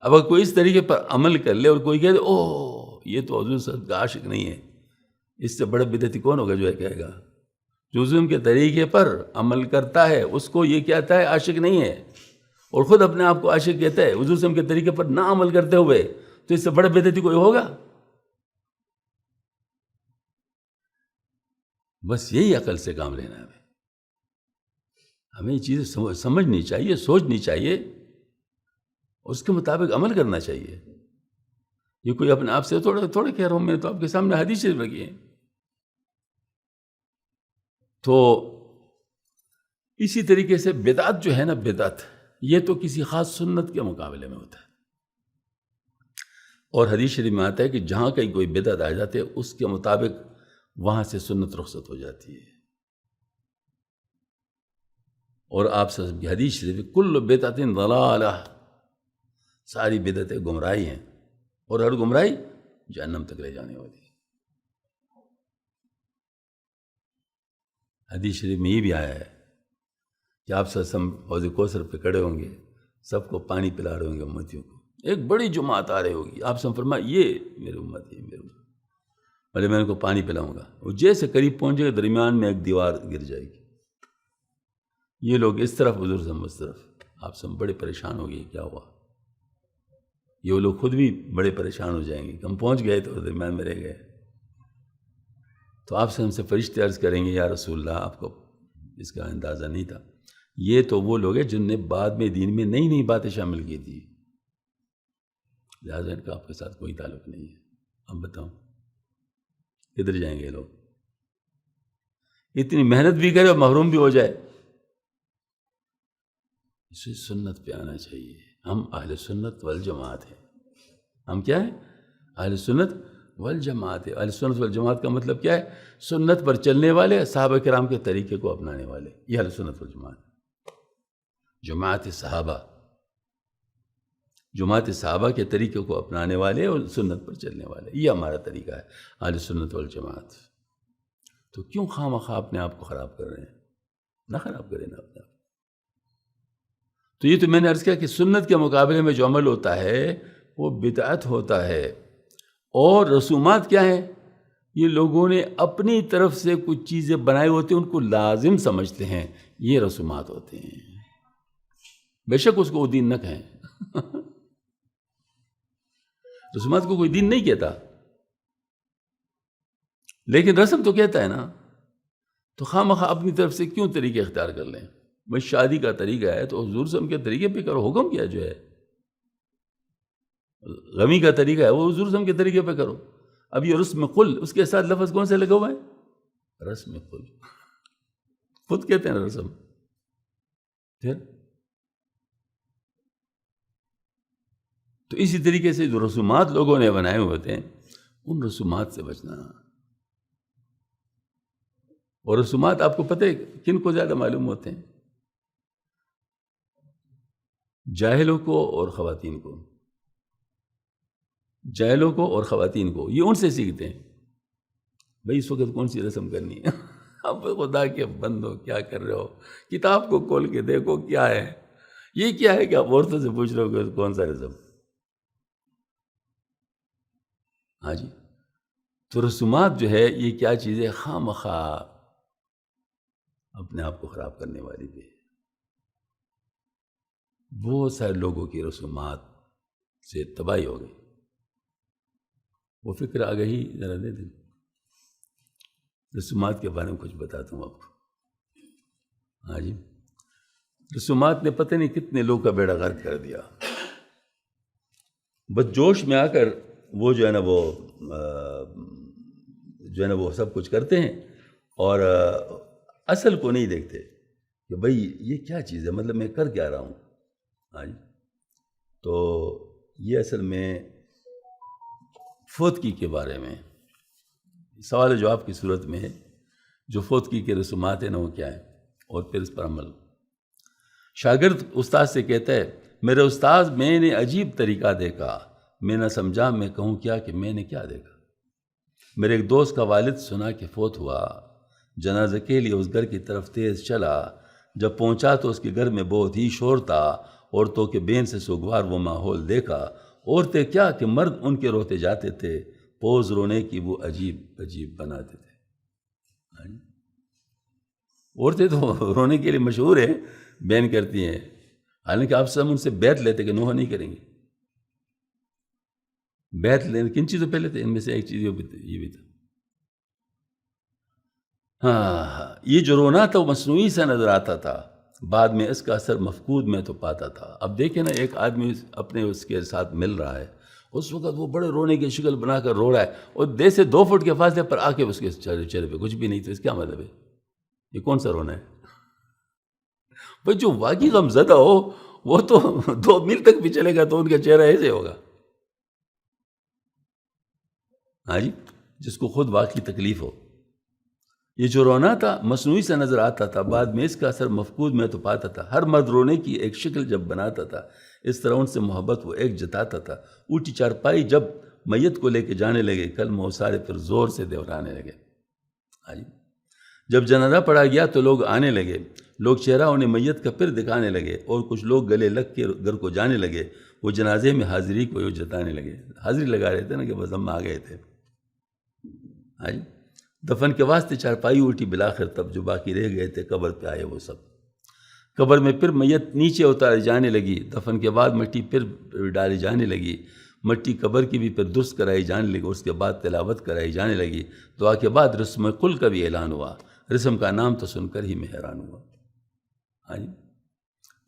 اب اگر کوئی اس طریقے پر عمل کر لے اور کوئی کہے اوہ یہ تو حضور صاحب کا عاشق نہیں ہے، اس سے بڑا بدعتی کون ہوگا جو ہے کہے گا؟ جو حضور کے طریقے پر عمل کرتا ہے اس کو یہ کہتا ہے عاشق نہیں ہے، اور خود اپنے آپ کو عاشق کہتا ہے، حضور صاحب کے طریقے پر نہ عمل کرتے ہوئے، تو اس سے بڑا بدعتی کوئی ہوگا؟ بس یہی عقل سے کام لینا ہے ہمیں یہ چیزیں سمجھنی چاہیے، سوچنی چاہیے، اس کے مطابق عمل کرنا چاہیے۔ یہ کوئی اپنے آپ سے تھوڑا کہہ رہا ہوں، میں تو آپ کے سامنے حدیث شریف رکھی ہے۔ تو اسی طریقے سے بدعت جو ہے نا، بدعت یہ تو کسی خاص سنت کے مقابلے میں ہوتا ہے، اور حدیث شریف میں آتا ہے کہ جہاں کہیں کوئی بدعت آ جاتے ہے اس کے مطابق وہاں سے سنت رخصت ہو جاتی ہے۔ اور آپ سے حدیث شریف کل بدعت ضلالہ، ساری بدعتیں گمراہی ہیں، اور ہر گمراہی جہنم تک لے جانے والی ہے۔ حدیث شریف میں یہ بھی آیا ہے کہ آپ سسم حوض کوثر پہ کھڑے ہوں گے، سب کو پانی پلا رہے ہوں گے امتیوں کو، ایک بڑی جماعت آ رہی ہوگی، آپ سے فرمایا یہ میری امت ہے، میری امت، بھلے میں ان کو پانی پلاؤں گا، وہ جیسے قریب پہنچے گا درمیان میں ایک دیوار گر جائے گی، یہ لوگ اس طرف حضور صلی اس طرف، آپ سب بڑے پریشان ہو گئے کیا ہوا، یہ لوگ خود بھی بڑے پریشان ہو جائیں گے کہ ہم پہنچ گئے تو درمیان میں رہ گئے، تو آپ سے ہم سے فرشتے عرض کریں گے یا رسول اللہ آپ کو اس کا اندازہ نہیں تھا، یہ تو وہ لوگ ہیں جن نے بعد میں دین میں نئی نئی باتیں شامل کی تھی، لہٰذا ان کا آپ کے ساتھ کوئی تعلق نہیں ہے، اب بتاؤ کدھر جائیں گے لوگ، اتنی محنت بھی کرے اور محروم بھی ہو جائے، اسے سنت پہ آنا چاہیے، ہم اہل سنت والجماعت ہیں، ہم کیا ہیں؟ اہل سنت والجماعت ہے، اہل سنت والجماعت کا مطلب کیا ہے؟ سنت پر چلنے والے، صحابہ کرام کے طریقے کو اپنانے والے، یہ اہل سنت والجماعت ہے، جماعت صحابہ، جماعت صحابہ کے طریقے کو اپنانے والے اور سنت پر چلنے والے، یہ ہمارا طریقہ ہے اہل سنت والجماعت، تو کیوں خواہ مخواہ اپنے آپ کو خراب کر رہے ہیں؟ نہ خراب کریں نا اپنے آپ، تو یہ تو میں نے عرض کیا کہ سنت کے مقابلے میں جو عمل ہوتا ہے وہ بدعت ہوتا ہے، اور رسومات کیا ہیں؟ یہ لوگوں نے اپنی طرف سے کچھ چیزیں بنائی ہوتی ہیں، ان کو لازم سمجھتے ہیں، یہ رسومات ہوتے ہیں، بے شک اس کو وہ دین نہ کہیں رسومات کو کوئی دین نہیں کہتا، لیکن رسم تو کہتا ہے نا، تو خواہ مخواہ اپنی طرف سے کیوں طریقے اختیار کر لیں؟ بس شادی کا طریقہ ہے تو حضور صلی اللہ علیہ وسلم کے طریقے پہ کرو، حکم کیا جو ہے، غمی کا طریقہ ہے وہ حضور صلی اللہ علیہ وسلم کے طریقے پہ کرو، اب یہ رسم قل، اس کے ساتھ لفظ کون سے لگا ہوا ہے؟ رسم قل، خود کہتے ہیں رسم، پھر تو اسی طریقے سے جو رسومات لوگوں نے بنائے ہوئے تھے ان رسومات سے بچنا، اور رسومات آپ کو پتہ ہے کن کو زیادہ معلوم ہوتے ہیں؟ جاہلوں کو اور خواتین کو، جاہلوں کو اور خواتین کو، یہ ان سے سیکھتے ہیں، بھئی اس وقت کون سی رسم کرنی ہے اب خدا کے بندو کیا کر رہے ہو، کتاب کو کھول کے دیکھو کیا ہے، یہ کیا ہے کہ آپ عورتوں سے پوچھ رہے ہو کہ کون سا رسم، ہاں جی، تو رسومات جو ہے یہ کیا چیز ہے؟ خواہ مخواہ اپنے آپ کو خراب کرنے والی بھی ہے، بہت سارے لوگوں کی رسومات سے تباہی ہو گئی، وہ فکر آ گئی، ذرا دے دیں رسومات کے بارے میں کچھ بتاتا ہوں آپ کو، ہاں جی، رسومات نے پتہ نہیں کتنے لوگ کا بیڑا غرق کر دیا، بس جوش میں آ کر وہ جو ہے نا وہ سب کچھ کرتے ہیں اور اصل کو نہیں دیکھتے کہ بھئی یہ کیا چیز ہے، مطلب میں کر کیا رہا ہوں، ہاں جی، تو یہ اصل میں فوتگی کے بارے میں سوال جواب کی صورت میں ہے، جو فوتگی کے رسومات ہیں نا وہ کیا ہے، اور پھر اس پر عمل، شاگرد استاد سے کہتا ہے میرے استاد میں نے عجیب طریقہ دیکھا، میں نہ سمجھا میں کہوں کیا کہ میں نے کیا دیکھا، میرے ایک دوست کا والد سنا کہ فوت ہوا، جنازے کے لیے اس گھر کی طرف تیز چلا، جب پہنچا تو اس کے گھر میں بہت ہی شور تھا، عورتوں کے بین سے سوگوار وہ ماحول دیکھا، عورتیں کیا کہ مرد ان کے روتے جاتے تھے، پوز رونے کی وہ عجیب عجیب بناتے تھے، عورتیں تو رونے کے لیے مشہور ہیں، بین کرتی ہیں، حالانکہ آپ سب ان سے بیعت لیتے کہ نوحہ نہیں کریں گے، بیعت لینے کن چیزوں پہ لیتے؟ ان میں سے ایک چیز یہ بھی تھا، ہاں یہ جو رونا تھا وہ مصنوعی سا نظر آتا تھا، بعد میں اس کا اثر مفقود میں تو پاتا تھا، اب دیکھیں نا ایک آدمی اپنے اس کے ساتھ مل رہا ہے، اس وقت وہ بڑے رونے کی شکل بنا کر رو رہا ہے، اور دے سے 2 فٹ کے فاصلے پر آ کے اس کے چہرے پہ کچھ بھی نہیں، تو اس کیا مطلب ہے؟ یہ کون سا رونا ہے؟ بھئی جو واقعی غم زدہ ہو وہ تو 2 میل تک بھی چلے گا تو ان کا چہرہ ایسے ہوگا، ہاں جی، جس کو خود واقعی تکلیف ہو، یہ جو رونا تھا مصنوعی سے نظر آتا تھا، بعد میں اس کا اثر مفقود میں تو پاتا تھا، ہر مرد رونے کی ایک شکل جب بناتا تھا، اس طرح ان سے محبت وہ ایک جتاتا تھا، اونٹی چارپائی جب میت کو لے کے جانے لگے، کلمہ و سارے پھر زور سے دہرانے لگے، جب جنازہ پڑھا گیا تو لوگ آنے لگے، لوگ چہرہ انہیں میت کا پھر دکھانے لگے، اور کچھ لوگ گلے لگ کے گھر کو جانے لگے، وہ جنازے میں حاضری کو یوں جتانے لگے، حاضری لگا رہے تھے نا کہ بس ہم آ گئے تھے۔ ہاں جی، دفن کے واسطے چارپائی اٹھی، بالآخر تب جو باقی رہ گئے تھے قبر پہ آئے وہ سب۔ قبر میں پھر میت نیچے اتاری جانے لگی، دفن کے بعد مٹی پھر ڈالی جانے لگی، مٹی قبر کی بھی پھر درست کرائی جانے لگی، اس کے بعد تلاوت کرائی جانے لگی، دعا کے بعد رسم کل کا بھی اعلان ہوا۔ رسم کا نام تو سن کر ہی میں حیران ہوا۔ ہاں جی،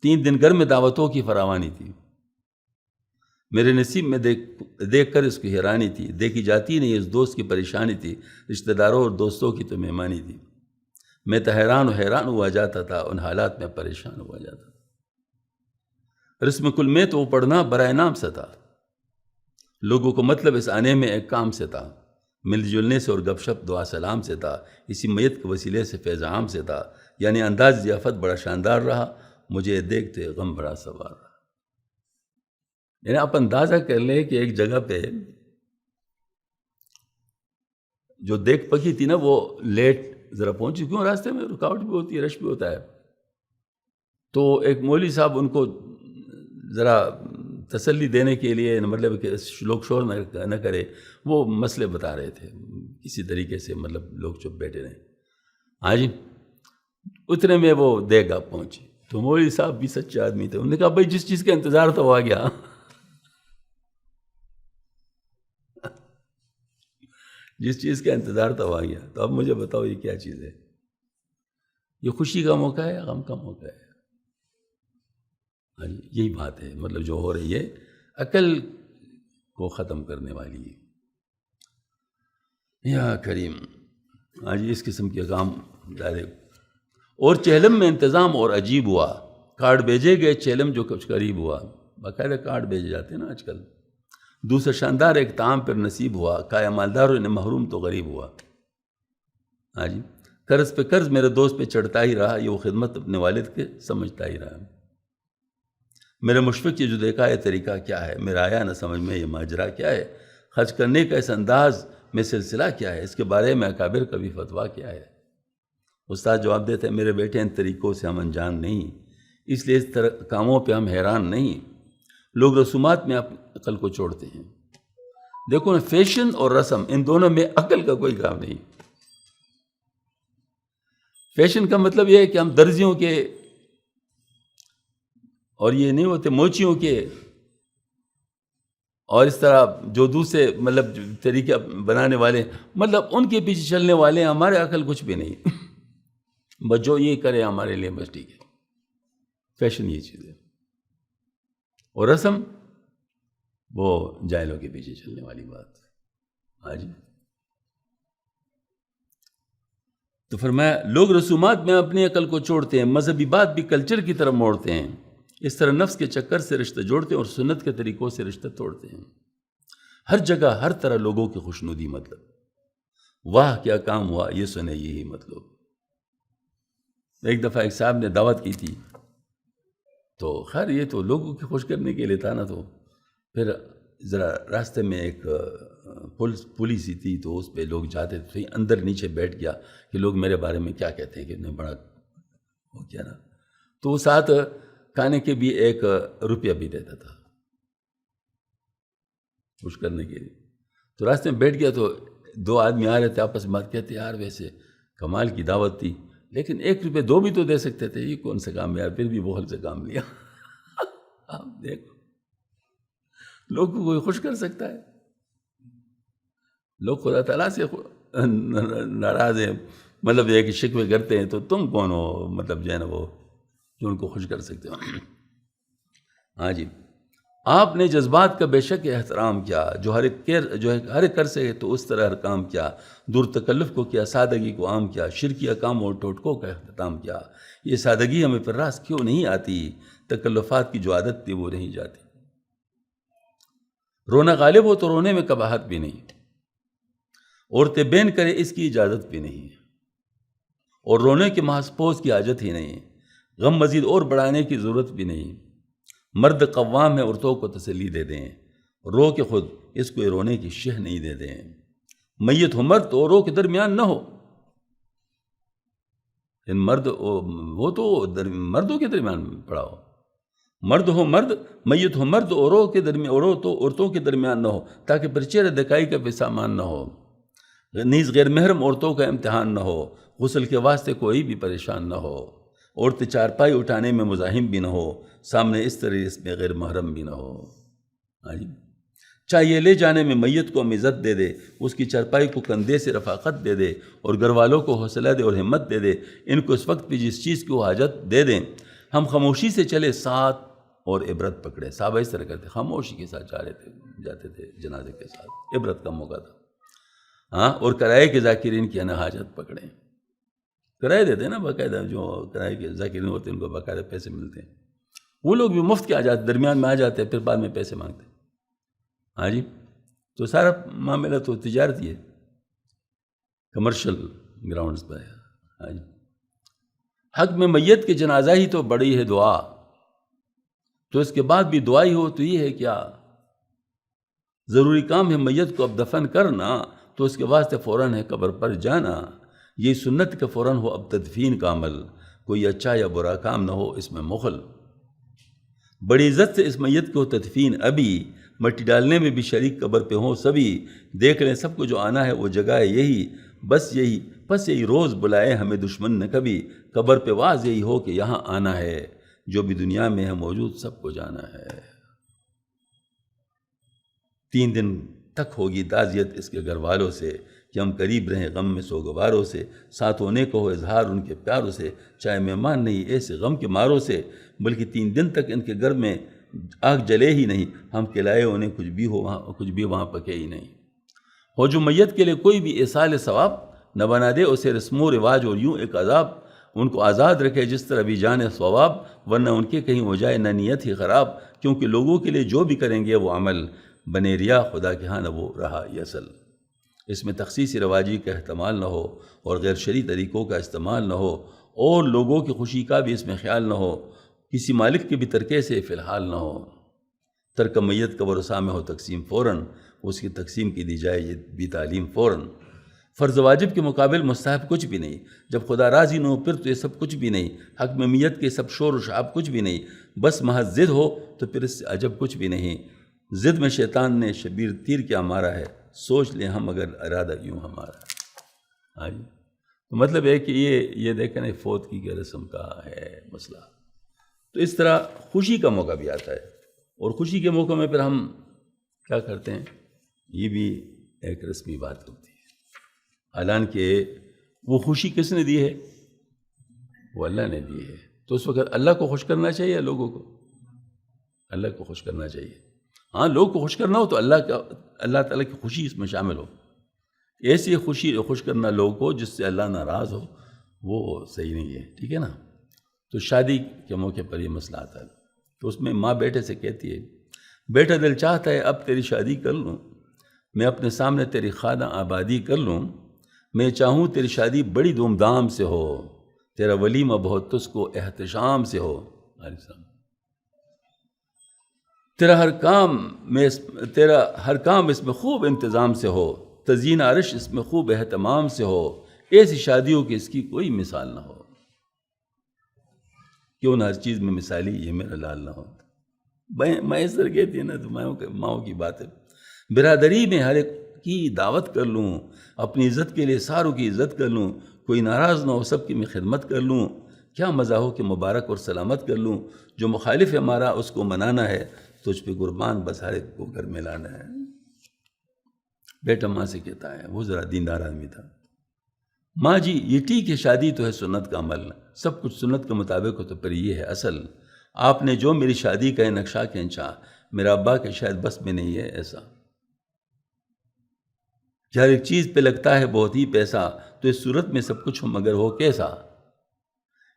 3 دن گھر میں دعوتوں کی فراوانی تھی، میرے نصیب میں دیکھ کر اس کی حیرانی تھی، دیکھی جاتی نہیں اس دوست کی پریشانی تھی، رشتہ داروں اور دوستوں کی تو مہمانی تھی، میں تو حیران ہوا جاتا تھا، ان حالات میں پریشان ہوا جاتا تھا۔ رسم کل میں تو وہ پڑھنا برائے نام سے تھا، لوگوں کو مطلب اس آنے میں ایک کام سے تھا، مل جلنے سے اور گپ شپ دعا سلام سے تھا، اسی میت کے وسیلے سے فیض عام سے تھا، یعنی انداز ضیافت بڑا شاندار رہا، مجھے دیکھتے غم بڑا سوار رہا۔ یعنی آپ اندازہ کر لیں کہ ایک جگہ پہ جو دیکھ پکی تھی نا وہ لیٹ ذرا پہنچی، کیوں راستے میں رکاوٹ بھی ہوتی ہے، رش بھی ہوتا ہے، تو ایک مولوی صاحب ان کو ذرا تسلی دینے کے لیے، مطلب کہ لوگ شور نہ کرے، وہ مسئلے بتا رہے تھے کسی طریقے سے، مطلب لوگ چپ بیٹھے رہے۔ ہاں جی، اتنے میں وہ دیگا پہنچی، تو مولوی صاحب بھی سچے آدمی تھے، انہوں نے کہا بھائی جس چیز کا انتظار تو ہو گیا، جس چیز کا انتظار تو ہو گیا، تو اب مجھے بتاؤ یہ کیا چیز ہے؟ یہ خوشی کا موقع ہے یا غم کا موقع ہے؟ ہاں جی، یہی بات ہے، مطلب جو ہو رہی ہے عقل کو ختم کرنے والی ہے۔ یا کریم، ہاں جی، اس قسم کے کام ڈائریکٹ۔ اور چہلم میں انتظام اور عجیب ہوا، کارڈ بھیجے گئے، چہلم جو کچھ قریب ہوا، باقاعدہ کارڈ بھیجے جاتے ہیں نا آج کل۔ دوسرا شاندار ایک طعام پر نصیب ہوا، کھایا مالداروں نے محروم تو غریب ہوا۔ ہاں جی، قرض پہ قرض میرے دوست پہ چڑھتا ہی رہا، یہ وہ خدمت اپنے والد کے سمجھتا ہی رہا۔ میرے مشفق یہ جو دیکھا ہے طریقہ کیا ہے، میرا آیا نہ سمجھ میں یہ ماجرا کیا ہے، خرچ کرنے کا اس انداز میں سلسلہ کیا ہے، اس کے بارے میں اکابر کا بھی فتویٰ کیا ہے۔ استاد جواب دیتے ہیں، میرے بیٹے ان طریقوں سے ہم انجان نہیں، اس لیے اس طرح کاموں پہ ہم حیران نہیں، لوگ رسومات میں اپنی عقل کو چھوڑتے ہیں۔ دیکھو نا، فیشن اور رسم ان دونوں میں عقل کا کوئی کام نہیں۔ فیشن کا مطلب یہ ہے کہ ہم درزیوں کے اور یہ نہیں ہوتے موچیوں کے اور اس طرح جو دوسرے مطلب طریقے بنانے والے، مطلب ان کے پیچھے چلنے والے ہیں، ہمارے عقل کچھ بھی نہیں، بس جو یہ کرے ہمارے لیے بس ٹھیک ہے۔ فیشن یہ چیز ہے، اور رسم وہ جاہلوں کے پیچھے چلنے والی بات۔ ہاں جی، تو فرمایا لوگ رسومات میں اپنی عقل کو چھوڑتے ہیں، مذہبی بات بھی کلچر کی طرف موڑتے ہیں، اس طرح نفس کے چکر سے رشتہ جوڑتے ہیں اور سنت کے طریقوں سے رشتہ توڑتے ہیں۔ ہر جگہ ہر طرح لوگوں کی خوشنودی مطلب، واہ کیا کام ہوا، یہ سنے یہی مطلب۔ ایک دفعہ ایک صاحب نے دعوت کی تھی، تو خیر یہ تو لوگوں کی خوش کرنے کے لیے تھا نا، تو پھر ذرا راستے میں ایک پولی سی تھی، تو اس پہ لوگ جاتے تھے، اندر نیچے بیٹھ گیا کہ لوگ میرے بارے میں کیا کہتے ہیں، کہ انہیں بڑا ہو کیا نا، تو وہ ساتھ کھانے کے بھی 1 روپیہ بھی دیتا تھا خوش کرنے کے لیے۔ تو راستے میں بیٹھ گیا، تو 2 آدمی آ رہے تھے، آپس میں بات کہتے، یار ویسے کمال کی دعوت تھی، لیکن 1 روپیہ 2 بھی تو دے سکتے تھے، یہ کون سا کام یار، پھر بھی بہت سے کام لیا۔ آپ دیکھو لوگ کو کوئی خوش کر سکتا ہے؟ لوگ خدا تعالیٰ سے ناراض ہیں، مطلب یہ کہ شکوے کرتے ہیں، تو تم کون ہو مطلب جو ہے نا وہ جو ان کو خوش کر سکتے ہو؟ ہاں جی، آپ نے جذبات کا بے شک احترام کیا، جو ہر ایک کر سکے تو اس طرح ہر کام کیا، دور تکلف کو کیا، سادگی کو عام کیا، شرکیہ کام اور ٹوٹکوں کا اختتام کیا۔ یہ سادگی ہمیں پر راست کیوں نہیں آتی، تکلفات کی جو عادت تھی وہ نہیں جاتی۔ رونا غالب ہو تو رونے میں قباحت بھی نہیں، عورتیں بین کرے اس کی اجازت بھی نہیں، اور رونے کے محض پوز کی حاجت ہی نہیں، غم مزید اور بڑھانے کی ضرورت بھی نہیں۔ مرد قوام ہے، عورتوں کو تسلی دے دیں، رو کے خود اس کو رونے کی شہ نہیں دے دیں۔ میت ہو مرد تو رو کے درمیان نہ ہو، ان مرد وہ تو مردوں کے درمیان پڑا ہو، مرد ہو مرد، میت ہو مرد، اوروں کے درمیان، اوروں تو عورتوں کے درمیان نہ ہو، تاکہ پر چہرہ دکائی کا بھی سامان نہ ہو، نیز غیر محرم عورتوں کا امتحان نہ ہو، غسل کے واسطے کوئی بھی پریشان نہ ہو، عورتیں چارپائی اٹھانے میں مزاحم بھی نہ ہو، سامنے اس طرح اس میں غیر محرم بھی نہ ہو۔ ہاں جی، چاہیے لے جانے میں میت کو عزت دے دے، اس کی چارپائی کو کندھے سے رفاقت دے دے، اور گھر والوں کو حوصلہ دے اور ہمت دے دے، ان کو اس وقت پہ جس چیز کی وہ حاجت دے دیں، ہم خاموشی سے چلے ساتھ اور عبرت پکڑے۔ صحابہ اس طرح کرتے، خاموشی کے ساتھ جاتے تھے جنازے کے ساتھ، عبرت کا موقع تھا۔ ہاں، اور کرائے کے ذاکرین کی نا حاجت پکڑیں، کرائے دیتے ہیں نا باقاعدہ، جو کرائے کے ذاکرین ہوتے ہیں ان کو باقاعدہ پیسے ملتے ہیں، وہ لوگ بھی مفت کے آ جاتے، درمیان میں آ جاتے ہیں، پھر بعد میں پیسے مانگتے ہیں۔ ہاں جی، تو سارا معاملہ تو تجارتی ہے، کمرشل گراؤنڈز پر ہے۔ ہاں جی، حق میں میت کے جنازہ ہی تو بڑی ہے دعا، تو اس کے بعد بھی دعا ہی ہو تو یہ ہے کیا؟ ضروری کام ہے میت کو اب دفن کرنا، تو اس کے واسطے فوراً ہے قبر پر جانا، یہ سنت کا فوراً ہو اب تدفین کا عمل، کوئی اچھا یا برا کام نہ ہو اس میں مخل، بڑی عزت سے اس میت کو تدفین ابھی، مٹی ڈالنے میں بھی شریک قبر پہ ہوں سبھی، دیکھ لیں سب کو جو آنا ہے وہ جگہ ہے یہی، بس یہی روز بلائے ہمیں دشمن نہ کبھی، قبر پہ واز یہی ہو کہ یہاں آنا ہے، جو بھی دنیا میں ہے موجود سب کو جانا ہے۔ 3 دن تک ہوگی تعزیت اس کے گھر والوں سے، کہ ہم قریب رہیں غم میں سوگواروں سے، ساتھ ہونے کو ہو اظہار ان کے پیاروں سے، چاہے مہمان نہیں ایسے غم کے ماروں سے، بلکہ 3 دن تک ان کے گھر میں آگ جلے ہی نہیں، ہم کھلائے انہیں کچھ بھی وہاں پکے ہی نہیں۔ ہو جو میت کے لیے کوئی بھی ایصال ثواب، نہ بنا دے اسے رسم و رواج اور یوں ایک عذاب، ان کو آزاد رکھے جس طرح بھی جانے ثواب، ورنہ ان کے کہیں ہو جائے نہ نیت ہی خراب، کیونکہ لوگوں کے لیے جو بھی کریں گے وہ عمل، بنے ریا خدا کے ہاں نہ وہ رہا یہ اصل۔ اس میں تخصیص رواجی کا احتمال نہ ہو، اور غیر شرعی طریقوں کا استعمال نہ ہو، اور لوگوں کی خوشی کا بھی اس میں خیال نہ ہو، کسی مالک کے بھی ترکے سے فی الحال نہ ہو۔ ترک میت کا ورثہ میں ہو تقسیم فوراً، اس کی تقسیم کی دی جائے یہ بھی تعلیم فوراً۔ فرض واجب کے مقابل مستحب کچھ بھی نہیں، جب خدا راضی نہ ہو پھر تو یہ سب کچھ بھی نہیں، حق میں میت کے سب شور و شعاب کچھ بھی نہیں، بس محض ضد ہو تو پھر اس سے عجب کچھ بھی نہیں، ضد میں شیطان نے شبیر تیر کیا مارا ہے، سوچ لیں ہم اگر ارادہ یوں ہمارا۔ ہاں جی، تو مطلب ہے کہ یہ دیکھیں نا فوت کی رسم کا ہے مسئلہ۔ تو اس طرح خوشی کا موقع بھی آتا ہے، اور خوشی کے موقع میں پھر ہم کیا کرتے ہیں، یہ بھی ایک رسمی بات ہوتی ہے۔ حالانکہ وہ خوشی کس نے دی ہے؟ وہ اللہ نے دی ہے، تو اس وقت اللہ کو خوش کرنا چاہیے، لوگوں کو اللہ کو خوش کرنا چاہیے۔ ہاں، لوگ کو خوش کرنا ہو تو اللہ تعالیٰ کی خوشی اس میں شامل ہو، ایسی خوش کرنا لوگوں کو جس سے اللہ ناراض ہو، وہ صحیح نہیں ہے، ٹھیک ہے نا۔ تو شادی کے موقع پر یہ مسئلہ آتا ہے، تو اس میں ماں بیٹے سے کہتی ہے، بیٹا دل چاہتا ہے اب تیری شادی کر لوں، میں اپنے سامنے تیری خانہ آبادی کر لوں، میں چاہوں تیری شادی بڑی دھوم دھام سے ہو، تیرا ولیمہ بہت تجھ کو احتشام سے ہو، تیرا ہر کام اس میں خوب انتظام سے ہو، تزئین عرش اس میں خوب اہتمام سے ہو، ایسی شادیوں کی اس کی کوئی مثال نہ ہو، کیوں نہ ہر چیز میں مثالی یہ میرا لال نہ ہو۔ میں اس طرح کہتی ہے نا، تو ماؤں کی بات ہے، برادری میں ہر ایک کی دعوت کر لوں، اپنی عزت کے لیے ساروں کی عزت کر لوں، کوئی ناراض نہ ہو، سب کی میں خدمت کر لوں، کیا مزہ ہو کہ مبارک اور سلامت کر لوں، جو مخالف ہے ہمارا اس کو منانا ہے، تجھ پہ قربان بس ہر ایک کو گھر میں لانا ہے۔ بیٹا ماں سے کہتا ہے، وہ ذرا دیندار آدمی تھا، ماں جی یہ ٹھیک ہے شادی تو ہے سنت کا عمل، سب کچھ سنت کے مطابق ہو تو پھر یہ ہے اصل، آپ نے جو میری شادی کا نقشہ کھینچا، میرا ابا کے شاید بس میں نہیں ہے ایسا، ہر ایک چیز پہ لگتا ہے بہت ہی پیسہ، تو اس صورت میں سب کچھ ہو مگر ہو کیسا،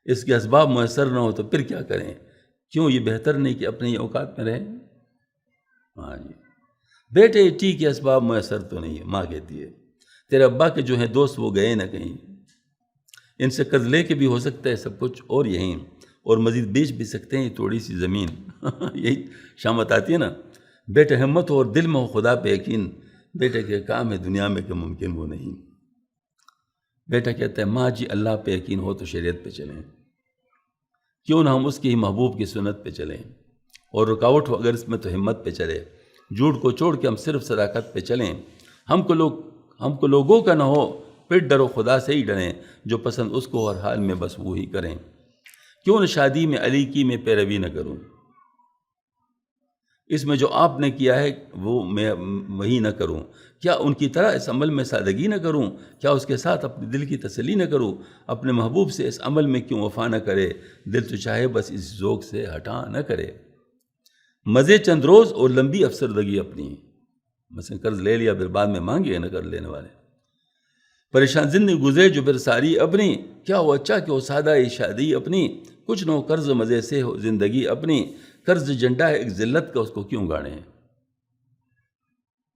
اس کے اسباب میسر نہ ہو تو پھر کیا کریں، کیوں یہ بہتر نہیں کہ اپنے ہی اوقات میں رہیں۔ ہاں جی، بیٹے ٹھیک ہے اسباب میسر تو نہیں ہے، ماں کہتی ہے، تیرے ابا کے جو ہیں دوست وہ گئے نہ کہیں، ان سے قرض لے کے بھی ہو سکتا ہے سب کچھ اور یہیں، اور مزید بیچ بھی سکتے ہیں تھوڑی سی زمین یہی شامت آتی ہے نا، بیٹے ہمت ہو اور دل میں ہو خدا پہ یقین، بیٹے کے کام ہے دنیا میں کہ ممکن وہ نہیں۔ بیٹا کہتا ہے ماں جی اللہ پہ یقین ہو تو شریعت پہ چلیں، کیوں نہ ہم اس کی محبوب کی سنت پہ چلیں، اور رکاوٹ ہو اگر اس میں تو ہمت پہ چلے، جھوٹ کو چھوڑ کے ہم صرف صداقت پہ چلیں، ہم کو لوگوں کا نہ ہو، پھر ڈرو خدا سے ہی ڈریں، جو پسند اس کو ہر حال میں بس وہی کریں، کیوں نہ شادی میں علی کی میں پیروی نہ کروں، اس میں جو آپ نے کیا ہے وہ میں وہی نہ کروں، کیا ان کی طرح اس عمل میں سادگی نہ کروں، کیا اس کے ساتھ اپنے دل کی تسلی نہ کروں، اپنے محبوب سے اس عمل میں کیوں وفا نہ کرے، دل تو چاہے بس اس ذوق سے ہٹا نہ کرے، مزے چند روز اور لمبی افسردگی اپنی، مثلا قرض لے لیا پھر بعد میں مانگے نہ کر لینے والے، پریشان زندگی گزرے جو پھر ساری اپنی، کیا ہو اچھا کہ ہو سادہ یہ شادی اپنی، کچھ نہ ہو قرض مزے سے ہو زندگی اپنی، قرض جنڈا ہے ایک ذلت کا اس کو کیوں گاڑیں،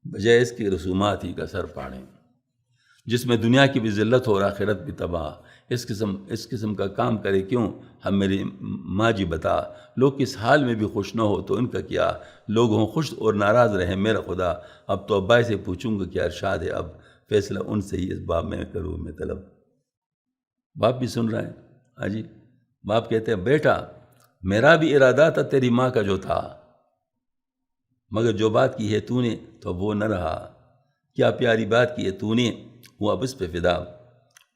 بجائے اس کی رسومات ہی کا سر پاڑیں، جس میں دنیا کی بھی ذلت ہو اور آخرت بھی تباہ، اس قسم کا کام کرے کیوں ہم میری ماں جی بتا، لوگ کس حال میں بھی خوش نہ ہو تو ان کا کیا، لوگ ہوں خوش اور ناراض رہیں میرا خدا، اب تو ابا سے پوچھوں گا کیا ارشاد ہے، اب فیصلہ ان سے ہی اس باب میں کروں میں طلب۔ باپ بھی سن رہا ہے، ہاں جی، باپ کہتے ہیں بیٹا میرا بھی ارادہ تھا تیری ماں کا جو تھا، مگر جو بات کی ہے تو نے تو وہ نہ رہا، کیا پیاری بات کی ہے تو نے، وہ اب اس پہ فدا،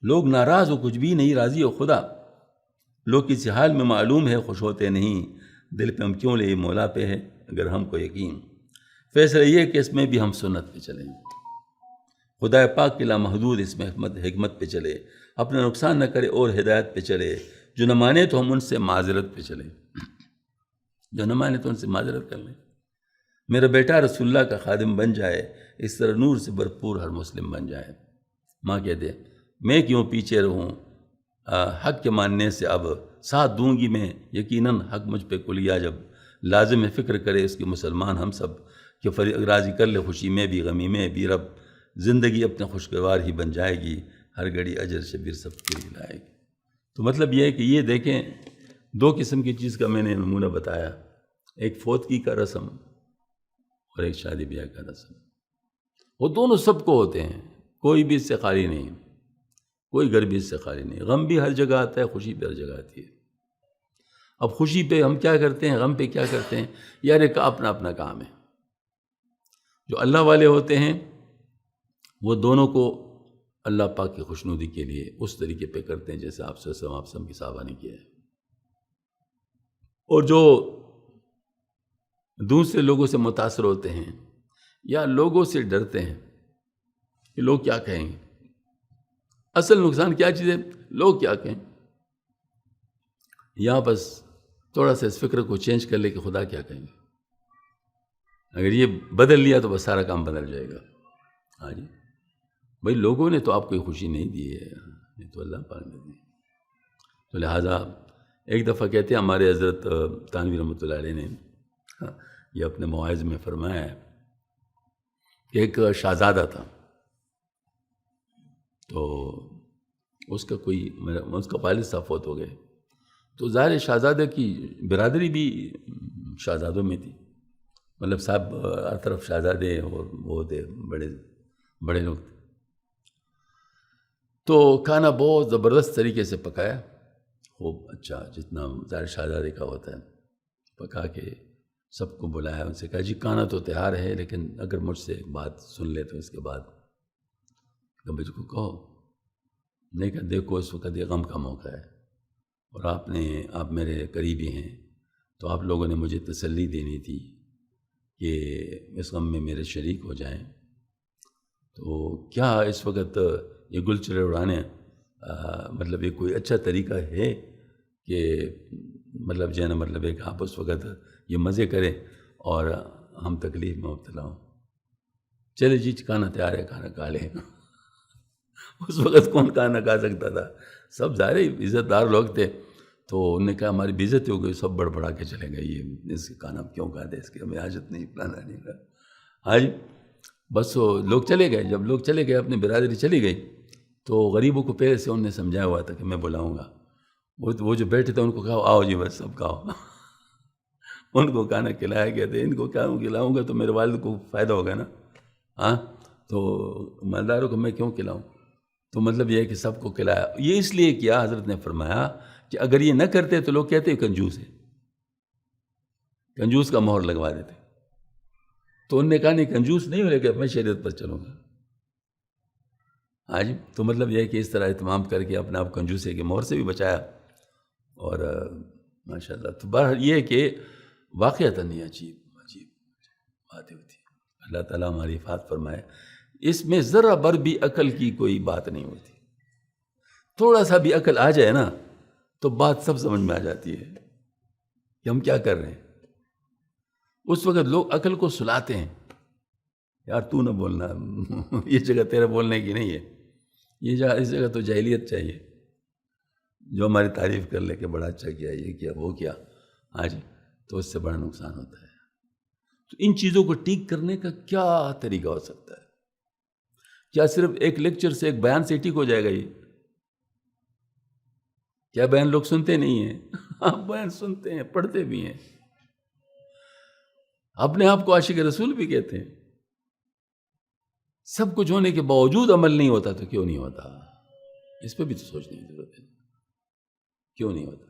لوگ ناراض ہو کچھ بھی نہیں راضی ہو خدا، لوگ کسی حال میں معلوم ہے خوش ہوتے نہیں، دل پہ ہم کیوں لے مولا پہ ہے اگر ہم کو یقین، فیصلہ یہ کہ اس میں بھی ہم سنت پہ چلیں، خدا پاک کے لامحدود اس میں حکمت پہ چلے، اپنا نقصان نہ کرے اور ہدایت پہ چلے، جو نہ مانے تو ہم ان سے معذرت پہ چلیں، جو نہ مانے تو ان سے معذرت کر لیں، میرا بیٹا رسول اللہ کا خادم بن جائے، اس طرح نور سے بھرپور ہر مسلم بن جائے، ماں کہتے میں کیوں پیچھے رہوں، حق کے ماننے سے اب ساتھ دوں گی میں، یقیناً حق مجھ پہ کلیا جب، لازم ہے فکر کرے اس کے مسلمان ہم سب، کہ راضی کر لے خوشی میں بھی غمی میں بھی رب، زندگی اپنے خوشگوار ہی بن جائے گی، ہر گھڑی اجر شبیر سب کے لیے لائے گی۔ تو مطلب یہ ہے کہ یہ دیکھیں دو قسم کی چیز کا میں نے نمونہ بتایا، ایک فوتگی کا رسم اور ایک شادی بیاہ کا رسم، وہ دونوں سب کو ہوتے ہیں، کوئی بھی اس سے خالی نہیں، کوئی گھر بھی اس سے خالی نہیں، غم بھی ہر جگہ آتا ہے، خوشی بھی ہر جگہ آتی ہے۔ اب خوشی پہ ہم کیا کرتے ہیں، غم پہ کیا کرتے ہیں، یار ایک اپنا اپنا کام ہے، جو اللہ والے ہوتے ہیں وہ دونوں کو اللہ پاک کی خوشنودی کے لیے اس طریقے پہ کرتے ہیں جیسے آپ کی صحابہ نے کیا ہے، اور جو دوسرے لوگوں سے متاثر ہوتے ہیں یا لوگوں سے ڈرتے ہیں کہ لوگ کیا کہیں گے، اصل نقصان کیا چیز ہے، لوگ کیا کہیں، یا بس تھوڑا سا اس فکر کو چینج کر لے کہ خدا کیا کہیں گے، اگر یہ بدل لیا تو بس سارا کام بدل جائے گا۔ ہاں جی بھائی لوگوں نے تو آپ کو خوشی نہیں دی ہے، یہ تو اللہ پاک نے دی، تو لہٰذا ایک دفعہ کہتے ہیں ہمارے حضرت تھانوی رحمۃ اللہ علیہ نے یہ اپنے مواعظ میں فرمایا ہے کہ ایک شہزادہ تھا، تو اس کا والد صاحب فوت ہو گئے، تو ظاہر شہزادہ کی برادری بھی شہزادوں میں تھی، مطلب صاحب ہر طرف شہزادے اور وہ تھے بڑے لوگ تھے، تو کھانا بہت زبردست طریقے سے پکایا، خوب اچھا جتنا ظاہر شہزادے کا ہوتا ہے، پکا کے سب کو بلایا، ان سے کہا جی کھانا تو تیار ہے لیکن اگر مجھ سے ایک بات سن لے تو اس کے بعد مجھ کو کہو، نہیں کہ دیکھو اس وقت یہ غم کا موقع ہے اور آپ میرے قریبی ہیں، تو آپ لوگوں نے مجھے تسلی دینی تھی کہ اس غم میں میرے شریک ہو جائیں، تو کیا اس وقت یہ گل چلے اڑانے مطلب یہ کوئی اچھا طریقہ ہے کہ مطلب جو ہے نا مطلب ایک آپ اس وقت یہ مزے کریں اور ہم تکلیف میں مبتلا ہوں، چلے جی کھانا تیار ہے کھانا کھا لیں اس وقت کون کھانا کھا سکتا تھا، سب ظاہر عزت دار لوگ تھے، تو انہوں نے کہا ہماری بےعزتی ہو گئی، سب بڑبڑا کے چلے گئے، یہ اس کے کھانا کیوں کھاتے، اس کی ہمیں حاجت نہیں، پلانا نہیں رہا۔ آج بس وہ لوگ چلے گئے، جب لوگ چلے گئے اپنی برادری چلی گئی، تو غریبوں کو پہلے سے انہوں نے سمجھایا ہوا تھا کہ میں بلاؤں گا، وہ جو بیٹھے تھے ان کو کہا آؤ جی بس سب کھاؤ ان کو کھانا کھلایا گیا تھا، ان کو کیا کھلاؤں گا تو میرے والد کو فائدہ ہوگا نا، ہاں تو مالداروں کو میں کیوں کھلاؤں، تو مطلب یہ ہے کہ سب کو کھلایا. یہ اس لیے کیا، حضرت نے فرمایا کہ اگر یہ نہ کرتے تو لوگ کہتے کنجوس ہے، کنجوس کا مہر لگوا دیتے. تو انہوں نے کہا نہیں، کنجوس نہیں ہو، لیکن میں شریعت پر چلوں گا. ہاں جی. تو مطلب یہ ہے کہ اس طرح اہتمام کر کے اپنے آپ کنجوسی کے مہر سے بھی بچایا. اور ماشاء اللہ. تو بہرحال یہ ہے کہ واقعتاً یہ عجیب باتیں ہوتی ہیں. اللہ تعالیٰ ہماری حفاظت فرمائے. اس میں ذرا بر بھی عقل کی کوئی بات نہیں ہوتی. تھوڑا سا بھی عقل آ جائے نا تو بات سب سمجھ میں آ جاتی ہے کہ ہم کیا کر رہے ہیں. اس وقت لوگ عقل کو سلاتے ہیں، یار تو نہ بولنا، یہ جگہ تیرے بولنے کی نہیں ہے، یہ جگہ، اس جگہ تو جاہلیت چاہیے، جو ہماری تعریف کر لے کہ بڑا اچھا کیا، یہ کیا، وہ کیا. ہاں جی. تو اس سے بڑا نقصان ہوتا ہے. تو ان چیزوں کو ٹھیک کرنے کا کیا طریقہ ہو سکتا ہے؟ کیا صرف ایک لیکچر سے، ایک بیان سے ٹھیک ہو جائے گا یہ؟ کیا بیان لوگ سنتے نہیں ہیں؟ آپ بیان سنتے ہیں، پڑھتے بھی ہیں، اپنے آپ کو عاشق رسول بھی کہتے ہیں. سب کچھ ہونے کے باوجود عمل نہیں ہوتا تو کیوں نہیں ہوتا؟ اس پہ بھی تو سوچنے کی ضرورت ہے. کیوں نہیں ہوتا؟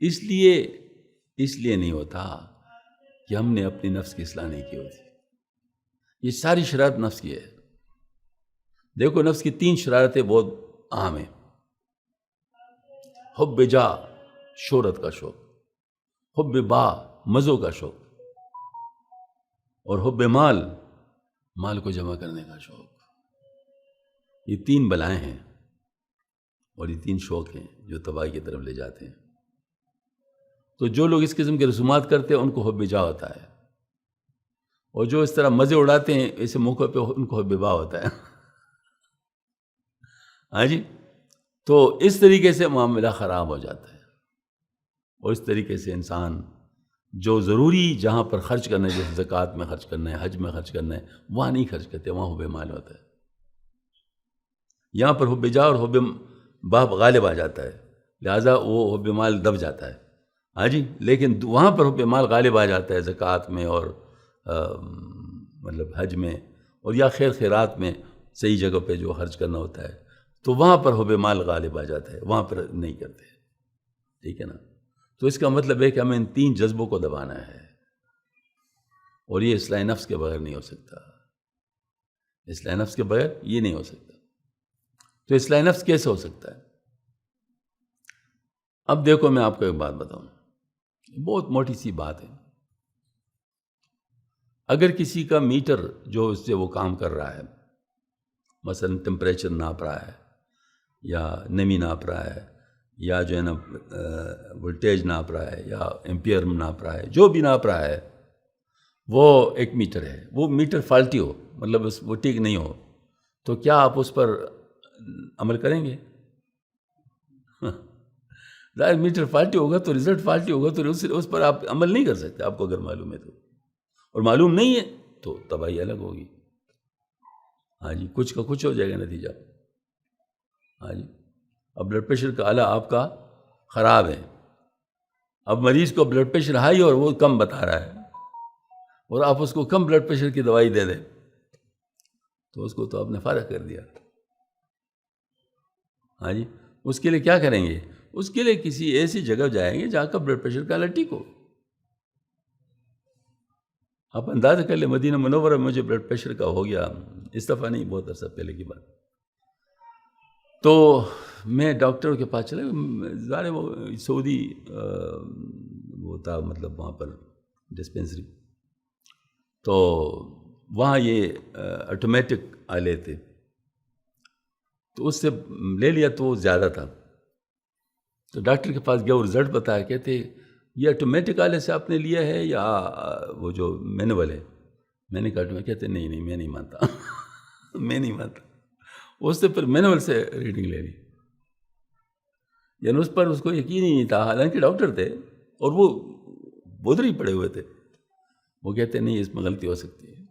اس لیے نہیں ہوتا کہ ہم نے اپنی نفس کی اصلاح نہیں کی ہوتی. یہ ساری شرارت نفس کی ہے. دیکھو، نفس کی 3 شرارتیں بہت عام ہیں. حب جا، شہرت کا شوق، حب با، مزوں کا شوق، اور حب مال کو جمع کرنے کا شوق. یہ 3 بلائیں ہیں اور یہ 3 شوق ہیں جو تباہی کی طرف لے جاتے ہیں. تو جو لوگ اس قسم کے رسومات کرتے ہیں ان کو حب جا ہوتا ہے، اور جو اس طرح مزے اڑاتے ہیں ایسے موقع پہ ان کو حب با ہوتا ہے. ہاں جی. تو اس طریقے سے معاملہ خراب ہو جاتا ہے. اور اس طریقے سے انسان جو ضروری جہاں پر خرچ کرنا ہے، جیسے زکوٰۃ میں خرچ کرنا ہے، حج میں خرچ کرنا ہے، وہاں نہیں خرچ کرتے، وہاں حب مال ہوتا ہے. یہاں پر حب جا اور حب با غالب آ جاتا ہے، لہٰذا وہ حب مال دب جاتا ہے. ہاں جی. لیکن وہاں پر حب مال غالب آ جاتا ہے، زکوٰۃ میں اور مطلب حج میں، اور یا خیر خیرات میں صحیح جگہ پہ جو خرچ کرنا ہوتا ہے، تو وہاں پر حب مال غالب آ جاتا ہے، وہاں پر نہیں کرتے. ٹھیک ہے نا. تو اس کا مطلب ہے کہ ہمیں ان 3 جذبوں کو دبانا ہے، اور یہ اصلاح نفس کے بغیر نہیں ہو سکتا. اصلاح نفس کے بغیر یہ نہیں ہو سکتا. تو اصلاح نفس کیسے ہو سکتا ہے؟ اب دیکھو، میں آپ کو ایک بات بتاؤں، بہت موٹی سی بات ہے. اگر کسی کا میٹر جو اس سے وہ کام کر رہا ہے، مثلا ٹمپریچر ناپ رہا ہے، یا نمی ناپ رہا ہے، یا جو ہے نا وولٹیج ناپ رہا ہے، یا ایمپیئر ناپ رہا ہے، جو بھی ناپ رہا ہے، وہ ایک میٹر ہے. وہ میٹر فالٹی ہو، مطلب وہ ٹھیک نہیں ہو، تو کیا آپ اس پر عمل کریں گے؟ ظاہر میٹر فالٹی ہوگا تو رزلٹ فالٹی ہوگا، تو اس پر آپ عمل نہیں کر سکتے، آپ کو اگر معلوم ہے تو. اور معلوم نہیں ہے تو تباہی الگ ہوگی. ہاں جی. کچھ کا کچھ ہو جائے گا نتیجہ. ہاں جی. اب بلڈ پریشر کا آلہ آپ کا خراب ہے، اب مریض کو بلڈ پریشر ہائی اور وہ کم بتا رہا ہے، اور آپ اس کو کم بلڈ پریشر کی دوائی دے دیں، تو اس کو تو آپ نے فارغ کر دیا. ہاں جی. اس کے لیے کیا کریں گے؟ اس کے لیے کسی ایسی جگہ جائیں گے جہاں کا بلڈ پریشر کا آلہ ٹھیک ہو. آپ اندازہ کر لیں، مدینہ منورہ میں مجھے بلڈ پریشر کا ہو گیا، اس دفعہ نہیں، بہت عرصہ پہلے کی بات. تو میں ڈاکٹر کے پاس چلا، ظاہر وہ سعودی وہ تھا، مطلب وہاں پر ڈسپینسری، تو وہاں یہ آٹومیٹک آلے تھے، تو اس سے لے لیا تو وہ زیادہ تھا. تو ڈاکٹر کے پاس گیا، وہ رزلٹ بتایا، کہتے یہ آٹومیٹک آلے سے آپ نے لیا ہے یا وہ جو مینول ہے؟ میں نے کہا، کہتے نہیں میں نہیں مانتا. میں نہیں مانتا. اس سے پھر مینول سے ریڈنگ لے لی. یعنی اس پر اس کو یقین ہی نہیں تھا، حالانکہ ڈاکٹر تھے اور وہ بودری پڑے ہوئے تھے. وہ کہتے نہیں، اس میں غلطی ہو سکتی ہے.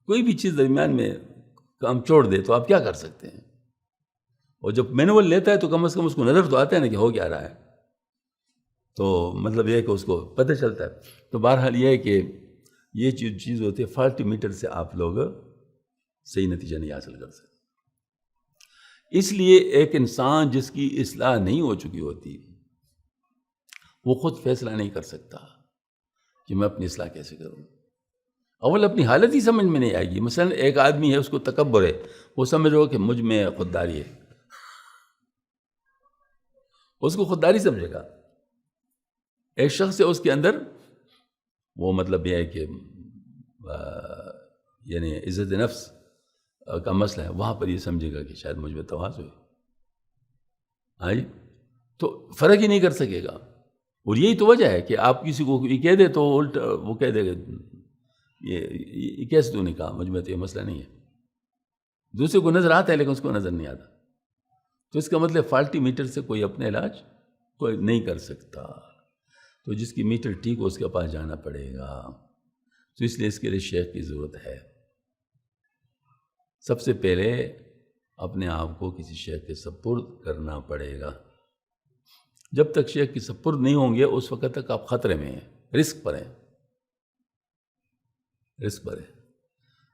کوئی بھی چیز درمیان میں کام چھوڑ دے تو آپ کیا کر سکتے ہیں؟ اور جب مینول لیتا ہے تو کم از کم اس کو نظر تو آتا ہے نا کہ ہو کیا رہا ہے. تو مطلب یہ ہے کہ اس کو پتہ چلتا ہے. تو بہرحال یہ ہے کہ یہ چیز ہوتی ہے، فالٹی میٹر سے آپ لوگ صحیح نتیجہ نہیں حاصل کر سکتے. اس لیے ایک انسان جس کی اصلاح نہیں ہو چکی ہوتی وہ خود فیصلہ نہیں کر سکتا کہ میں اپنی اصلاح کیسے کروں. اول اپنی حالت ہی سمجھ میں نہیں آئے گی. مثلا ایک آدمی ہے، اس کو تکبر ہے، وہ سمجھ رہو کہ مجھ میں خودداری ہے، اس کو خودداری سمجھے گا. ایک شخص ہے، اس کے اندر وہ مطلب یہ ہے کہ یعنی عزت نفس کا مسئلہ ہے، وہاں پر یہ سمجھے گا کہ شاید مجھ میں تواضع ہے. ہاں جی، تو فرق ہی نہیں کر سکے گا. اور یہی تو وجہ ہے کہ آپ کسی کو یہ کہہ دے تو الٹا وہ کہہ دے گا یہ کیسے تو نہیں کہا، مجھ میں تو یہ مسئلہ نہیں ہے. دوسرے کو نظر آتا ہے لیکن اس کو نظر نہیں آتا. تو اس کا مطلب فالٹی میٹر سے کوئی اپنے علاج کوئی نہیں کر سکتا. تو جس کی میٹر ٹھیک ہو اس کے پاس جانا پڑے گا. تو اس لیے اس کے لیے شیخ کی ضرورت ہے. سب سے پہلے اپنے آپ کو کسی شیخ کے سپرد کرنا پڑے گا. جب تک شیخ کی سپرد نہیں ہوں گے اس وقت تک آپ خطرے میں ہیں، رسک پر ہیں، رسک پر ہیں.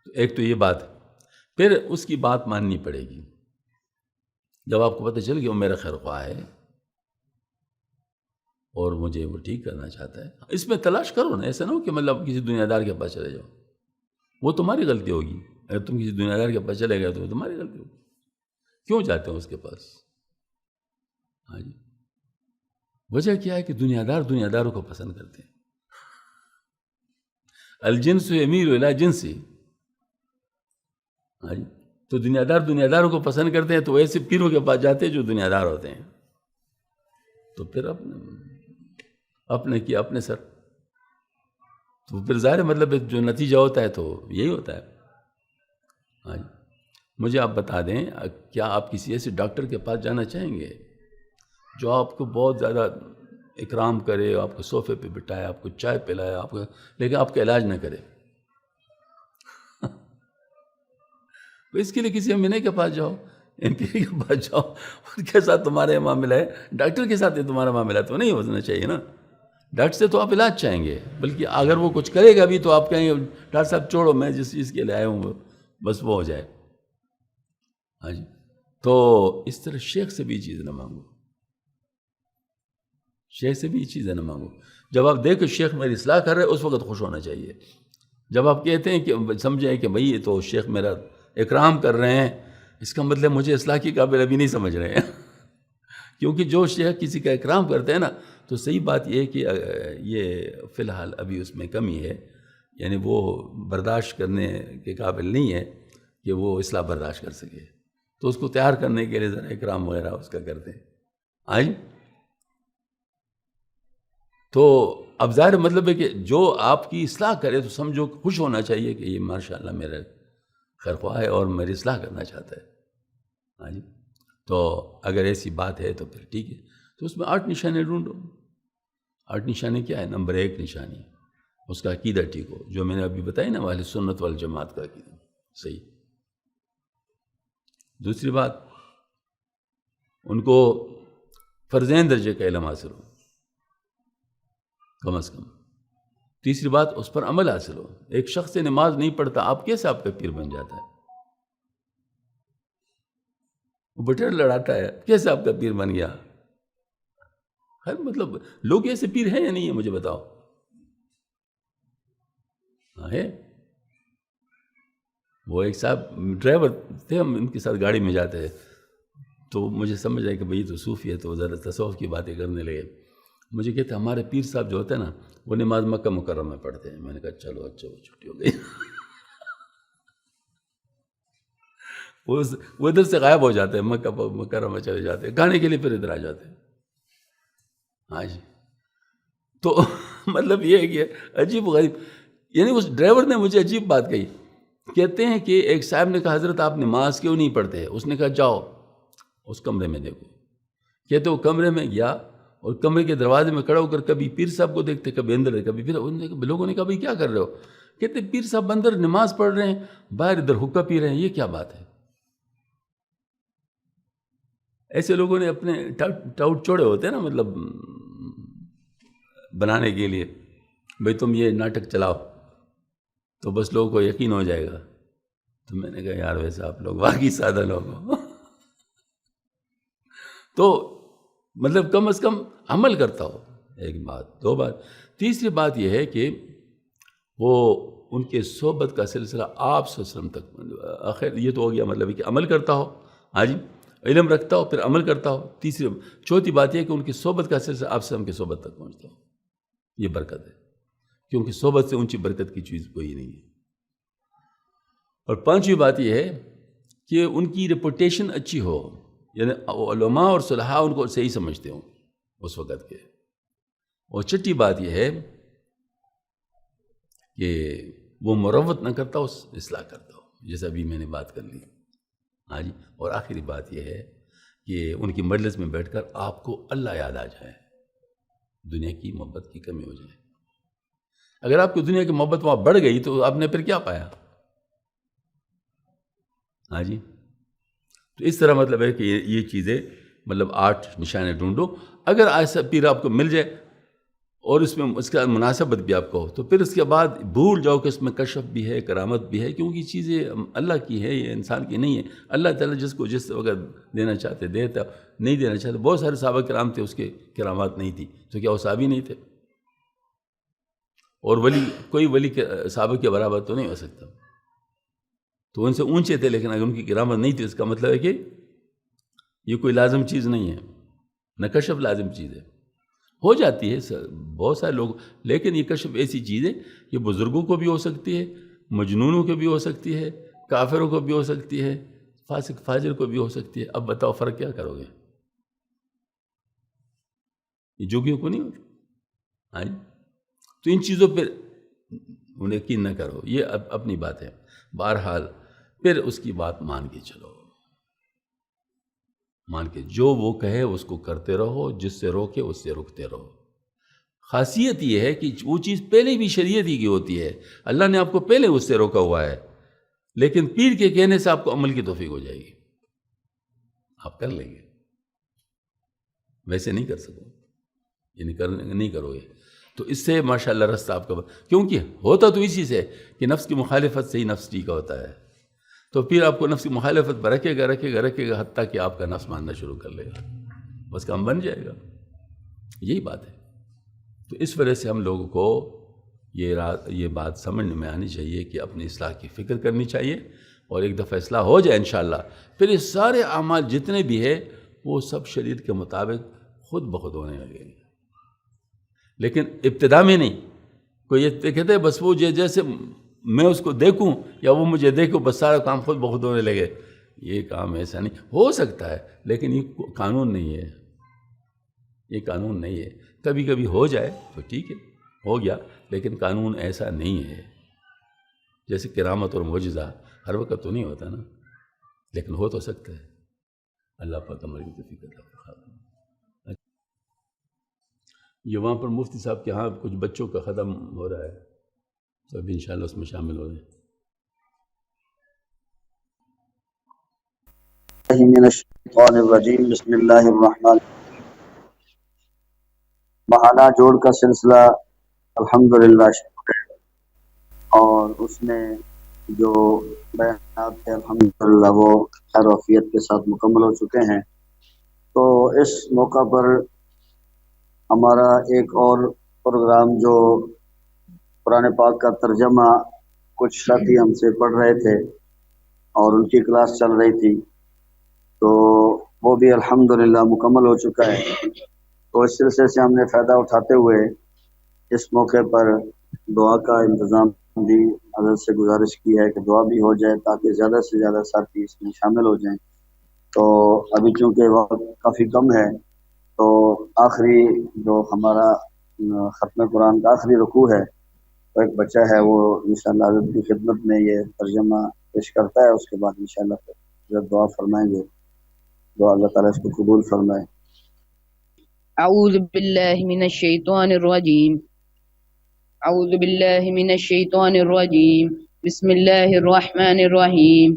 تو ایک تو یہ بات ہے. پھر اس کی بات ماننی پڑے گی. جب آپ کو پتہ چل گیا وہ میرا خیر خواہ ہے اور مجھے وہ ٹھیک کرنا چاہتا ہے، اس میں تلاش کرو نا. ایسا نہ ہو کہ مطلب کسی دنیا دار کے پاس چلے جاؤ، وہ تمہاری غلطی ہوگی. اگر تم کسی دنیا دار کے پاس چلے گئے تو وہ تمہاری غلطی ہوگی. کیوں جاتے ہو اس کے پاس؟ ہاں جی، وجہ کیا ہے کہ دنیا داروں کو پسند کرتے ہیں. الجنس یمیر الی جنسی. ہاں جی، تو دنیا داروں کو پسند کرتے ہیں تو ایسے پیروں کے پاس جاتے ہیں جو دنیا دار ہوتے ہیں. تو پھر اپنے کیا اپنے سر. تو پھر ظاہر مطلب جو نتیجہ ہوتا ہے تو یہی ہوتا ہے. ہاں جی، مجھے آپ بتا دیں کیا آپ کسی ایسے ڈاکٹر کے پاس جانا چاہیں گے جو آپ کو بہت زیادہ اکرام کرے، آپ کو صوفے پہ بٹھائے، آپ کو چائے پلائے، آپ کو، لیکن آپ کا علاج نہ کرے؟ تو اس کے لیے کسی ایم کے پاس جاؤ، ایم پی کے پاس جاؤ، ان کے ساتھ تمہارا یہ معاملہ ہے. ڈاکٹر کے ساتھ یہ تمہارا معاملہ تو نہیں ہونا چاہیے نا. ڈاکٹر سے تو آپ علاج چاہیں گے، بلکہ اگر وہ کچھ کرے گا بھی تو آپ کہیں گے ڈاکٹر صاحب چھوڑو، میں جس چیز کے لیے آیا ہوں بس وہ ہو جائے. ہاں جی، تو اس طرح شیخ سے بھی چیز نہ مانگو، شیخ سے بھی چیزیں نہ مانگو. جب آپ دیکھو شیخ میری اصلاح کر رہے اس وقت خوش ہونا چاہیے. جب آپ کہتے ہیں کہ سمجھیں کہ بھئی یہ تو شیخ میرا اکرام کر رہے ہیں، اس کا مطلب مجھے اصلاح کی قابل ابھی نہیں سمجھ رہے ہیں. کیونکہ جو شیخ کسی کا اکرام کرتے ہیں نا، تو صحیح بات یہ ہے کہ یہ فی الحال ابھی اس میں کمی ہے، یعنی وہ برداشت کرنے کے قابل نہیں ہے کہ وہ اصلاح برداشت کر سکے. تو اس کو تیار کرنے کے لیے ذرا اکرام وغیرہ اس کا کرتے ہیں. آئیں، تو اب ظاہر مطلب ہے کہ جو آپ کی اصلاح کرے تو سمجھو خوش ہونا چاہیے کہ یہ ماشاءاللہ میرا خیر خواہ ہے اور میری اصلاح کرنا چاہتا ہے. ہاں جی، تو اگر ایسی بات ہے تو پھر ٹھیک ہے. تو اس میں 8 نشانے ڈھونڈو. 8 نشانے کیا ہے؟ نمبر 1 نشانی اس کا عقیدہ ٹھیک ہو، جو میں نے ابھی بتائی نا، اہل سنت والجماعت کا عقیدہ صحیح. دوسری بات، ان کو فرزین درجے کا علم حاصل ہو کم از کم. تیسری بات، اس پر عمل حاصل ہو. ایک شخص سے نماز نہیں پڑھتا، آپ کیسے آپ کا پیر بن جاتا ہے؟ وہ بٹیر لڑاتا ہے، کیسے آپ کا پیر بن گیا؟ خیر مطلب لوگ ایسے پیر ہیں یا نہیں ہیں مجھے بتاؤ؟ ہاں ہے. وہ ایک صاحب ڈرائیور تھے، ہم ان کے ساتھ گاڑی میں جاتے ہیں، تو مجھے سمجھ آئے کہ بھئی تو صوفی ہے، تو ذرا تصوف کی باتیں کرنے لگے. مجھے کہتے ہیں ہمارے پیر صاحب جو ہوتے ہیں نا وہ نماز مکہ مکرمہ میں پڑھتے ہیں. میں نے کہا چلو اچھا، وہ چھٹی ہو گئی. وہ ادھر سے غائب ہو جاتے ہیں، مکہ مکرمہ چلے جاتے ہیں کھانے کے لیے، پھر ادھر آ جاتے ہیں. ہاں جی، تو مطلب یہ ہے کہ عجیب و غریب. یعنی اس ڈرائیور نے مجھے عجیب بات کہی. کہتے ہیں کہ ایک صاحب نے کہا حضرت آپ نماز کیوں نہیں پڑھتے؟ اس نے کہا جاؤ اس کمرے میں دیکھو. کہتے وہ کمرے میں گیا اور کمرے کے دروازے میں کھڑا ہو کر کبھی پیر صاحب کو دیکھتے، کبھی اندر، کبھی پھر. لوگوں نے کہا بھئی کیا کر رہے ہو؟ کہتے پیر صاحب اندر نماز پڑھ رہے ہیں، باہر ادھر حقہ پی رہے ہیں، یہ کیا بات ہے؟ ایسے لوگوں نے اپنے ٹاؤٹ چوڑے ہوتے ہیں نا، مطلب بنانے کے لیے، بھئی تم یہ ناٹک چلاؤ تو بس لوگوں کو یقین ہو جائے گا. تو میں نے کہا یار ویسے آپ لوگ واقعی سادہ لوگ ہو. تو مطلب کم از کم عمل کرتا ہو، ایک بات. دو بات. تیسری بات یہ ہے کہ وہ ان کے صحبت کا سلسلہ آپ صلی اللہ علیہ وسلم تک، آخر یہ تو ہو گیا مطلب کہ عمل کرتا ہو، ہاں جی، علم رکھتا ہو پھر عمل کرتا ہو. چوتھی بات یہ کہ ان کی صحبت کا سلسلہ آپ صلی اللہ علیہ وسلم کی صحبت تک پہنچتا ہو. یہ برکت ہے، کیونکہ صحبت سے اونچی برکت کی چیز کوئی نہیں ہے. اور پانچویں بات یہ ہے کہ ان کی ریپوٹیشن اچھی ہو، یعنی علماء اور صلحاء ان کو صحیح سمجھتے ہوں اس وقت کے. اور چھٹی بات یہ ہے کہ وہ مروت نہ کرتا ہو، اصلاح کرتا ہو، جیسا ابھی میں نے بات کر لی، ہاں جی. اور آخری بات یہ ہے کہ ان کی مجلس میں بیٹھ کر آپ کو اللہ یاد آ جائے، دنیا کی محبت کی کمی ہو جائے. اگر آپ کی دنیا کی محبت وہاں بڑھ گئی تو آپ نے پھر کیا پایا؟ ہاں جی. تو اس طرح مطلب ہے کہ یہ چیزیں مطلب 8 نشانے ڈھونڈو. اگر ایسا پیر آپ کو مل جائے اور اس میں اس کا مناسبت بھی آپ کو ہو تو پھر اس کے بعد بھول جاؤ کہ اس میں کشف بھی ہے، کرامت بھی ہے، کیونکہ چیزیں اللہ کی ہے، یہ انسان کی نہیں ہے. اللہ تعالیٰ جس کو جس وقت دینا چاہتے دیتا، نہیں دینا چاہتے. بہت سارے صحابہ کرام تھے اس کے کرامات نہیں تھی، تو کیا وہ صحابی نہیں تھے؟ اور ولی، کوئی ولی صحابہ کے برابر تو نہیں ہو سکتا. تو ان سے اونچے تھے، لیکن اگر ان کی کرامت نہیں تھی اس کا مطلب ہے کہ یہ کوئی لازم چیز نہیں ہے، نہ کشف لازم چیز ہے. ہو جاتی ہے بہت سارے لوگ، لیکن یہ کشف ایسی چیز ہے کہ بزرگوں کو بھی ہو سکتی ہے، مجنونوں کو بھی ہو سکتی ہے، کافروں کو بھی ہو سکتی ہے، فاسق فاجر کو بھی ہو سکتی ہے. اب بتاؤ فرق کیا کرو گے؟ یہ جوگیوں کو نہیں ہوتا. ہاں جی. تو ان چیزوں پہ یقین نہ کرو، یہ اپنی بات ہے. بہرحال پھر اس کی بات مان کے چلو، مان کے جو وہ کہے اس کو کرتے رہو، جس سے روکے اس سے رکتے رہو. خاصیت یہ ہے کہ وہ چیز پہلے بھی شریعت ہی کی ہوتی ہے، اللہ نے آپ کو پہلے اس سے روکا ہوا ہے، لیکن پیر کے کہنے سے آپ کو عمل کی توفیق ہو جائے گی، آپ کر لیں گے. ویسے نہیں کر سکو، یعنی نہیں کرو گے تو اس سے ماشاءاللہ رستہ آپ کا، کیونکہ ہوتا تو اسی سے کہ نفس کی مخالفت سے ہی نفس ٹھیک ہوتا ہے. تو پھر آپ کو نفس کی مخالفت پر رکھے گا حتیٰ کہ آپ کا نفس ماننا شروع کر لے گا، بس کام بن جائے گا. یہی بات ہے. تو اس وجہ سے ہم لوگوں کو یہ بات سمجھ میں آنی چاہیے کہ اپنی اصلاح کی فکر کرنی چاہیے، اور ایک دفعہ اصلاح ہو جائے انشاءاللہ پھر یہ سارے اعمال جتنے بھی ہیں وہ سب شریعت کے مطابق خود بخود ہونے لگیں گے. لیکن ابتدا میں نہیں. کوئی یہ کہتے ہیں بس وہ جیسے میں اس کو دیکھوں یا وہ مجھے دیکھوں بس سارا کام خود بخود ہونے لگے. یہ کام ایسا نہیں ہو سکتا ہے، لیکن یہ قانون نہیں ہے، یہ قانون نہیں ہے. کبھی کبھی ہو جائے تو ٹھیک ہے، ہو گیا، لیکن قانون ایسا نہیں ہے. جیسے کرامت اور معجزہ ہر وقت تو نہیں ہوتا نا، لیکن ہو تو سکتا ہے. اللہ پاک ہماری توفیق عطا فرمائے. یہ وہاں پر مفتی صاحب کے ہاں کچھ بچوں کا ختم ہو رہا ہے، تو ابھی انشاءاللہ اس میں شامل ہو جائیں. من الشیطان الرجیم بسم اللہ الرحمن. بہانہ جوڑ کا سلسلہ الحمدللہ شروع ہے، اور اس میں جو بیانات ہیں الحمدللہ وہ خیر و عافیت کے ساتھ مکمل ہو چکے ہیں. تو اس موقع پر ہمارا ایک اور پروگرام جو قرآن پاک کا ترجمہ کچھ ساتھی ہم سے پڑھ رہے تھے اور ان کی کلاس چل رہی تھی، تو وہ بھی الحمدللہ مکمل ہو چکا ہے. تو اس سلسلے سے ہم نے فائدہ اٹھاتے ہوئے اس موقع پر دعا کا انتظام بھی حضرت سے گزارش کی ہے کہ دعا بھی ہو جائے تاکہ زیادہ سے زیادہ ساتھی اس میں شامل ہو جائیں. تو ابھی چونکہ وقت کافی کم ہے تو آخری جو ہمارا ختم قرآن کا آخری رکوع ہے، تو ایک بچہ ہے وہ انشاءاللہ حضرت کی خدمت میں یہ ترجمہ پیش کرتا ہے. اس کے بعد انشاءاللہ حضرت دعا فرمائیں گے. دعا اللہ تعالیٰ اس کو قبول فرمائے. اعوذ باللہ من الشیطان الرجیم، اعوذ باللہ من الشیطان الرجیم، بسم اللہ الرحمن الرحیم.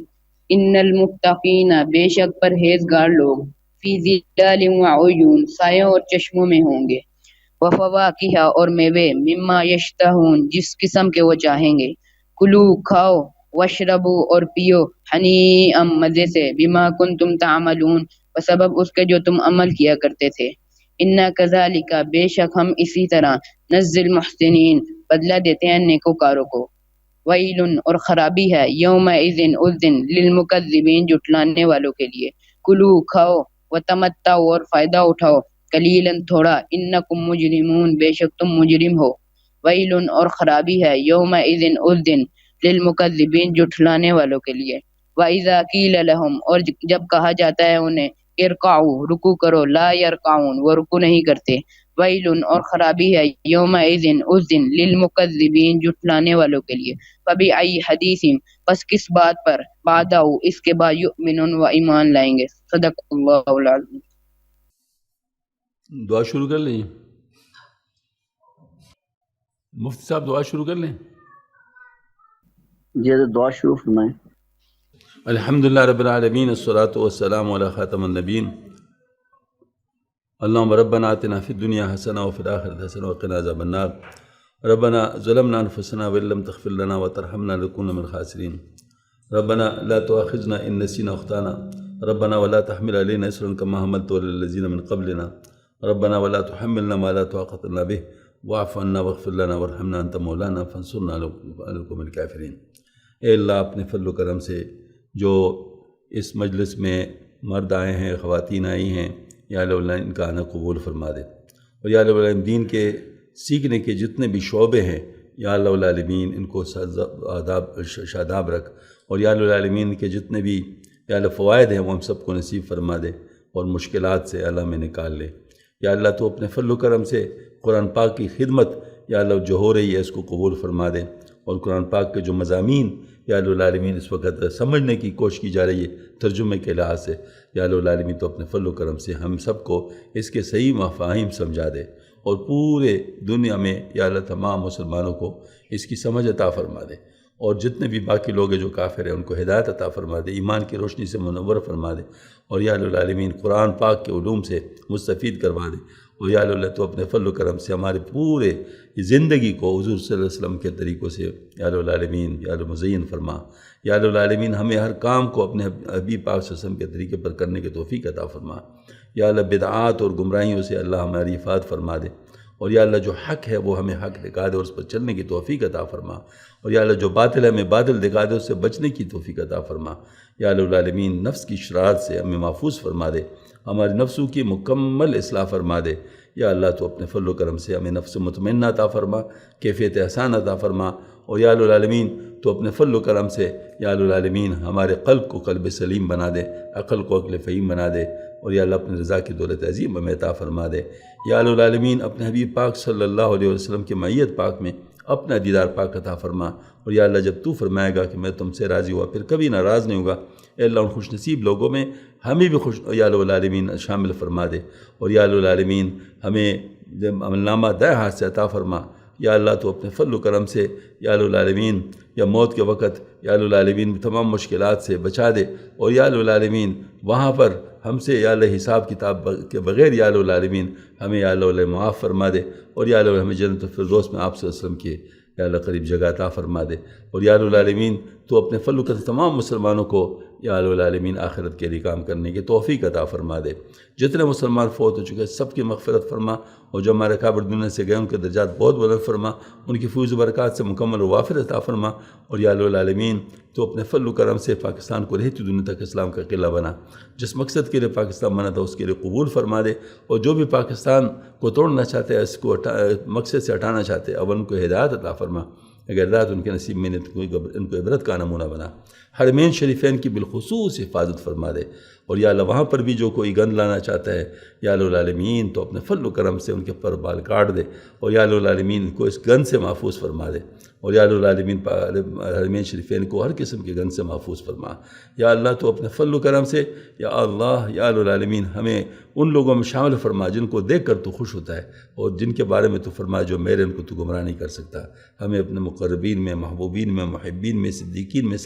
ان المتقین، بے شک پرہیزگار لوگ، فی ظلال وعیون، سایوں اور چشموں میں ہوں گے، وفواکہ اور میوے، مما یشتہون، جس قسم کے وہ چاہیں گے، کلو کھاؤ، واشربو اور پیو، ہنیئا مزے سے، بما کنتم تعملون، بسبب اس کے جو تم عمل کیا کرتے تھے۔ انا کذالک، بے شک ہم اسی طرح، نزل محسنین، بدلہ دیتے ہیں نیکوکاروں کو۔ ویل، اور خرابی ہے، یومئذ، اس دن، للمکذبین، جھٹلانے والوں کے لیے۔ کلو، کھاؤ، وتمتعوا، اور فائدہ اٹھاؤ، قلیلا، تھوڑا، انکم مجرمون، بے شک تم مجرم ہو۔ ویل، اور خرابی ہے، یومئذ، اس دن، للمکذبین، جھٹلانے والوں کے لیے۔ وَإِذَا قِيلَ لَهُمْ، اور جب کہا جاتا ہے انہیں، ارکعوا، رکوع کرو، لا یرکعون، وہ رکوع نہیں کرتے۔ ویل، اور خرابی ہے، یومئذ، اس دن، للمکذبین، جھٹلانے والوں کے لیے۔ فَبِأَيِّ حدیث، پس کس بات پر، بعدہ، اس کے بعد، یؤمنون، وہ ایمان لائیں گے۔ صدق اللہ العظیم۔ دعا شروع کر لیں؟ مفتی صاحب دعا شروع کر لیں؟ جی دعا شروع فرمائیں۔ الحمدللہ رب العالمین، الصلاۃ والسلام علی خاتم النبیین، اللہم ربنا آتنا فی الدنیا حسنہ وفی الآخرۃ حسنہ وقنا عذاب النار، ربنا ظلمنا انفسنا وان لم تغفر لنا وترحمنا لنکونن من الخاسرین، ربنا لا تؤاخذنا ان نسینا واخطأنا، ربنا ولا تحمل علینا اصرا کما حملته علی الذین من قبلنا، ربنا ولا تحملنا ما لا طاقة لنا به واعف عنا واغفر لنا وارحمنا انت مولانا فانصرنا علی القوم الکافرین۔ اے اللہ، اپنے فضل و کرم سے جو اس مجلس میں مرد آئے ہیں، خواتین آئی ہیں، یا اللہ ان کا آنا قبول فرما دے، اور یا اللہ دین کے سیکھنے کے جتنے بھی شعبے ہیں، یا اللہ العالمین ان کو شاداب رکھ، اور یا اللہ العالمین کے جتنے بھی یا اللہ فوائد ہیں وہ ہم سب کو نصیب فرما دے، اور مشکلات سے اللہ میں نکال لے۔ یا اللہ تو اپنے فضل و کرم سے قرآن پاک کی خدمت یا اللہ جو ہو رہی ہے اس کو قبول فرما دے، اور قرآن پاک کے جو مضامین یا اللہ العالمین اس وقت سمجھنے کی کوشش کی جا رہی ہے ترجمے کے لحاظ سے، یا اللہ العالمین تو اپنے فضل و کرم سے ہم سب کو اس کے صحیح مفاہیم سمجھا دے، اور پورے دنیا میں یا اللہ تمام مسلمانوں کو اس کی سمجھ عطا فرما دے، اور جتنے بھی باقی لوگ ہیں جو کافر ہیں ان کو ہدایت عطا فرما دے، ایمان کی روشنی سے منور فرما دے، اور یا اللہ العالمین قرآن پاک کے علوم سے مستفید کروا دے، اور یا اللہ تو اپنے فضل و کرم سے ہمارے پورے زندگی کو حضور صلی اللہ علیہ وسلم کے طریقوں سے یا اللہ العالمین یا اللہ مزین فرما، یا اللہ العالمین ہمیں ہر کام کو اپنے حبیب پاک صلی اللہ علیہ وسلم کے طریقے پر کرنے کی توفیق عطا فرما، یا اللہ بدعات اور گمراہیوں سے اللہ ہماری حفاظت فرما دے، اور یا اللہ جو حق ہے وہ ہمیں حق دکھا دے اور اس پر چلنے کی توفیق عطا فرما، اور یا اللہ جو باطل ہے ہمیں باطل دکھا دے اس سے بچنے کی توفیق عطا فرما، یا اللہ العالمین نفس کی شرارت سے ہمیں محفوظ فرما دے، ہماری نفسوں کی مکمل اصلاح فرما دے، یا اللہ تو اپنے فضل و کرم سے ہمیں نفس مطمئنہ عطا فرما، کیفیت احسان عطا فرما، اور یا اللہ العالمین تو اپنے فضل و کرم سے یا اللہ العالمین ہمارے قلب کو قلب سلیم بنا دے، عقل کو عقل فہیم بنا دے، اور یا اللہ اپنے رضا کی دولت عظیم ہمیں عطا فرما دے، یا اللہ العالمین اپنے حبیب پاک صلی اللہ علیہ وسلم کی معیت پاک میں اپنا دیدار پاک عطا فرما، اور یا اللہ جب تو فرمائے گا کہ میں تم سے راضی ہوا پھر کبھی ناراض نہیں ہوگا، اے اللہ ان خوش نصیب لوگوں میں ہمیں بھی یا اللہ العالمین شامل فرما دے، اور یا اللہ العالمین ہمیں عمل نامہ دائیں ہاتھ سے عطا فرما، یا اللہ تو اپنے فضل و کرم سے یا اللہ العالمین یا موت کے وقت یا اللہ العالمین تمام مشکلات سے بچا دے، اور یا اللہ العالمین وہاں پر ہم سے یا اللہ حساب کتاب کے بغیر یا اللہ العالمین ہمیں یا اللہ معاف فرما دے، اور یا اللہ ہمیں جنت الفردوس میں آپ صلی اللہ علیہ وسلم کی یا اللہ قریب جگہ عطا فرما دے، اور یا اللہ العالمین تو اپنے فضل و کرم سے تمام مسلمانوں کو یا اللہ العالمین آخرت کے لیے کام کرنے کی توفیق عطا فرما دے، جتنے مسلمان فوت ہو چکے ہیں سب کی مغفرت فرما، اور جو ہمارے قابر دنیا سے گئے ان کے درجات بہت بلند فرما، ان کی فیض و برکات سے مکمل و وافر عطا فرما، اور یا اللہ العالمین تو اپنے فضل و کرم سے پاکستان کو رہتی دنیا تک اسلام کا قلعہ بنا، جس مقصد کے لیے پاکستان بنا تھا اس کے لیے قبول فرما دے، اور جو بھی پاکستان کو توڑنا چاہتے ہیں اس کو مقصد سے ہٹانا چاہتے ہیں اب ان کو ہدایت عطا فرما، اگر ہدایت ان کے نصیب میں ان کو عبرت کا نمونہ بنا، حرمین شریفین کی بالخصوص حفاظت فرما دے، اور یا اللہ وہاں پر بھی جو کوئی گند لانا چاہتا ہے یا اللہ العالمین تو اپنے فضل و کرم سے ان کے پر بال کاٹ دے، اور یا اللہ العالمین کو اس گند سے محفوظ فرما دے، اور یا اللہ العالمین حرمین شریفین کو ہر قسم کے گند سے محفوظ فرما، یا اللہ تو اپنے فضل و کرم سے یا اللہ العالمین ہمیں ان لوگوں میں شامل فرما جن کو دیکھ کر تو خوش ہوتا ہے، اور جن کے بارے میں تو فرما جو میرے ان کو تو گمراہ نہیں کر سکتا، ہمیں اپنے مقربین میں، محبوبین میں، محبین میں، صدیقین میں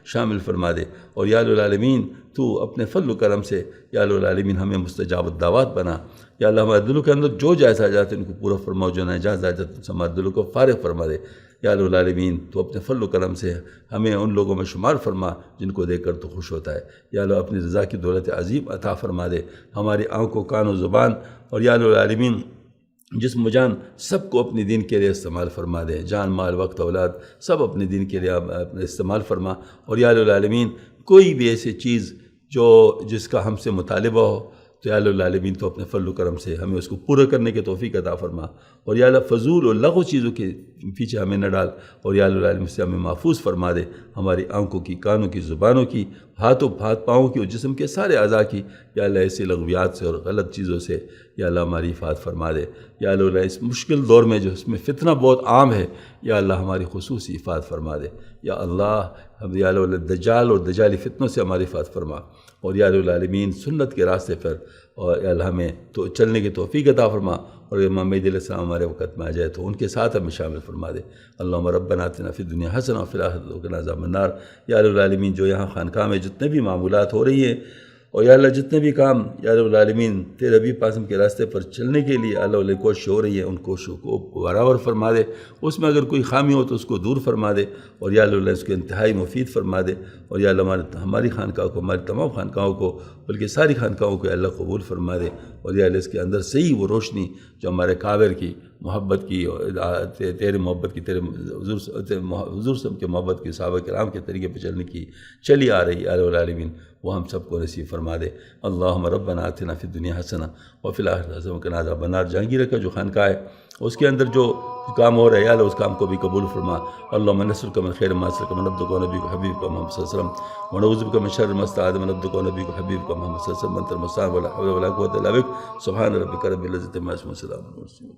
شامل فرما دے، اور یا العالمین تو اپنے فضل و کرم سے یا العالمین ہمیں مستجاب الدعوات بنا، یا اللہ ہمارے دلوں کے اندر جو جائز آ جاتے ہیں ان کو پورا فرماؤ، جو ناجائز آ جاتے ہیں ہمارے دلوں کو فارغ فرما دے، یا الہ العالمین تو اپنے فضل و کرم سے ہمیں ان لوگوں میں شمار فرما جن کو دیکھ کر تو خوش ہوتا ہے۔ یا اللہ اپنی رضا کی دولت عظیم عطا فرما دے، ہماری آنکھوں کان و زبان اور یا الہ العالمین جسم و جان سب کو اپنے دین کے لیے استعمال فرما دے، جان مال وقت اولاد سب اپنے دین کے لیے استعمال فرما۔ اور یا الہ العالمین کوئی بھی ایسی چیز جس کا ہم سے مطالبہ ہو تو یا الہ العالمین تو اپنے فضل و کرم سے ہمیں اس کو پورا کرنے کے توفیق عطا فرما، اور یا اللہ فضول اور لغو چیزوں کے پیچھے ہمیں نہ ڈال، اور یا الہ العالمین سے ہمیں محفوظ فرما دے، ہماری آنکھوں کی، کانوں کی، زبانوں کی، ہاتھ پاؤں کی اور جسم کے سارے اعضاء کی یا اللہ ایسی لغویات سے اور غلط چیزوں سے یا اللہ ہماری حفاظت فرما دے۔ یا اللہ اس مشکل دور میں جو اس میں فتنہ بہت عام ہے یا اللہ ہماری خصوصی حفاظت فرما دے۔ یا اللہ یا اللہ دجال اور دجالی فتنوں سے ہماری حفاظت فرما، اور یا العالمین سنت کے راستے پر اور یا اللہ ہمیں تو چلنے کی توفیق عطا فرما، اور امام مہدی علیہ السلام ہمارے وقت میں آ جائے تو ان کے ساتھ ہمیں شامل فرما دے۔ اللہم ربنا آتنا فی الدنیا حسنہ وفی الآخرۃ وقنا عذاب النار۔ یا العالمین جو یہاں خانقاہ میں جتنے بھی معمولات ہو رہی ہیں اور یا اللہ جتنے بھی کام یا العالمین تیرے حبیب قاسم کے راستے پر چلنے کے لیے اللہ علیہ کوشش ہو رہی ہے، ان کوششوں کو برابر فرما دے، اس میں اگر کوئی خامی ہو تو اس کو دور فرما دے، اور یا اللہ اس کو انتہائی مفید فرما دے، اور یا اللہ ہماری خانقاہ کو، ہماری تمام خانقاہوں کو، بلکہ ساری خانقاہوں کو اللہ قبول فرما دے، اور یا اللہ اس کے اندر صحیح وہ روشنی جو ہمارے کابر کی محبت کی اور تیرے محبت کی، تیرے حضور صاحب کے محبت کی، صحابہ کرام کے طریقے پہ چلنے کی چلی آ رہی ہے العالمین، وہ ہم سب کو نصیب فرما دے۔ اللہم ربنا آتنا فی الدنیا حسنہ وفی الآخرۃ حسنہ وقنا عذاب النار۔ جہانگیر کا جو خانقاہ ہے اس کے اندر جو کام ہو رہا ہے یا اللہ اس کام کو بھی قبول فرما۔ اللہم نسألک من خیر ما سألک من عبدک ونبیک حبیبک محمد صلی اللہ علیہ وسلم، ونعوذ بک من شر ما استعاذ من عبدک ونبیک حبیبک محمد صلی اللہ علیہ وسلم، انت المستعان ولا حول ولا قوة الا بک، سبحان ربک رب العزة عما یصفون، وسلام علی المرسلین۔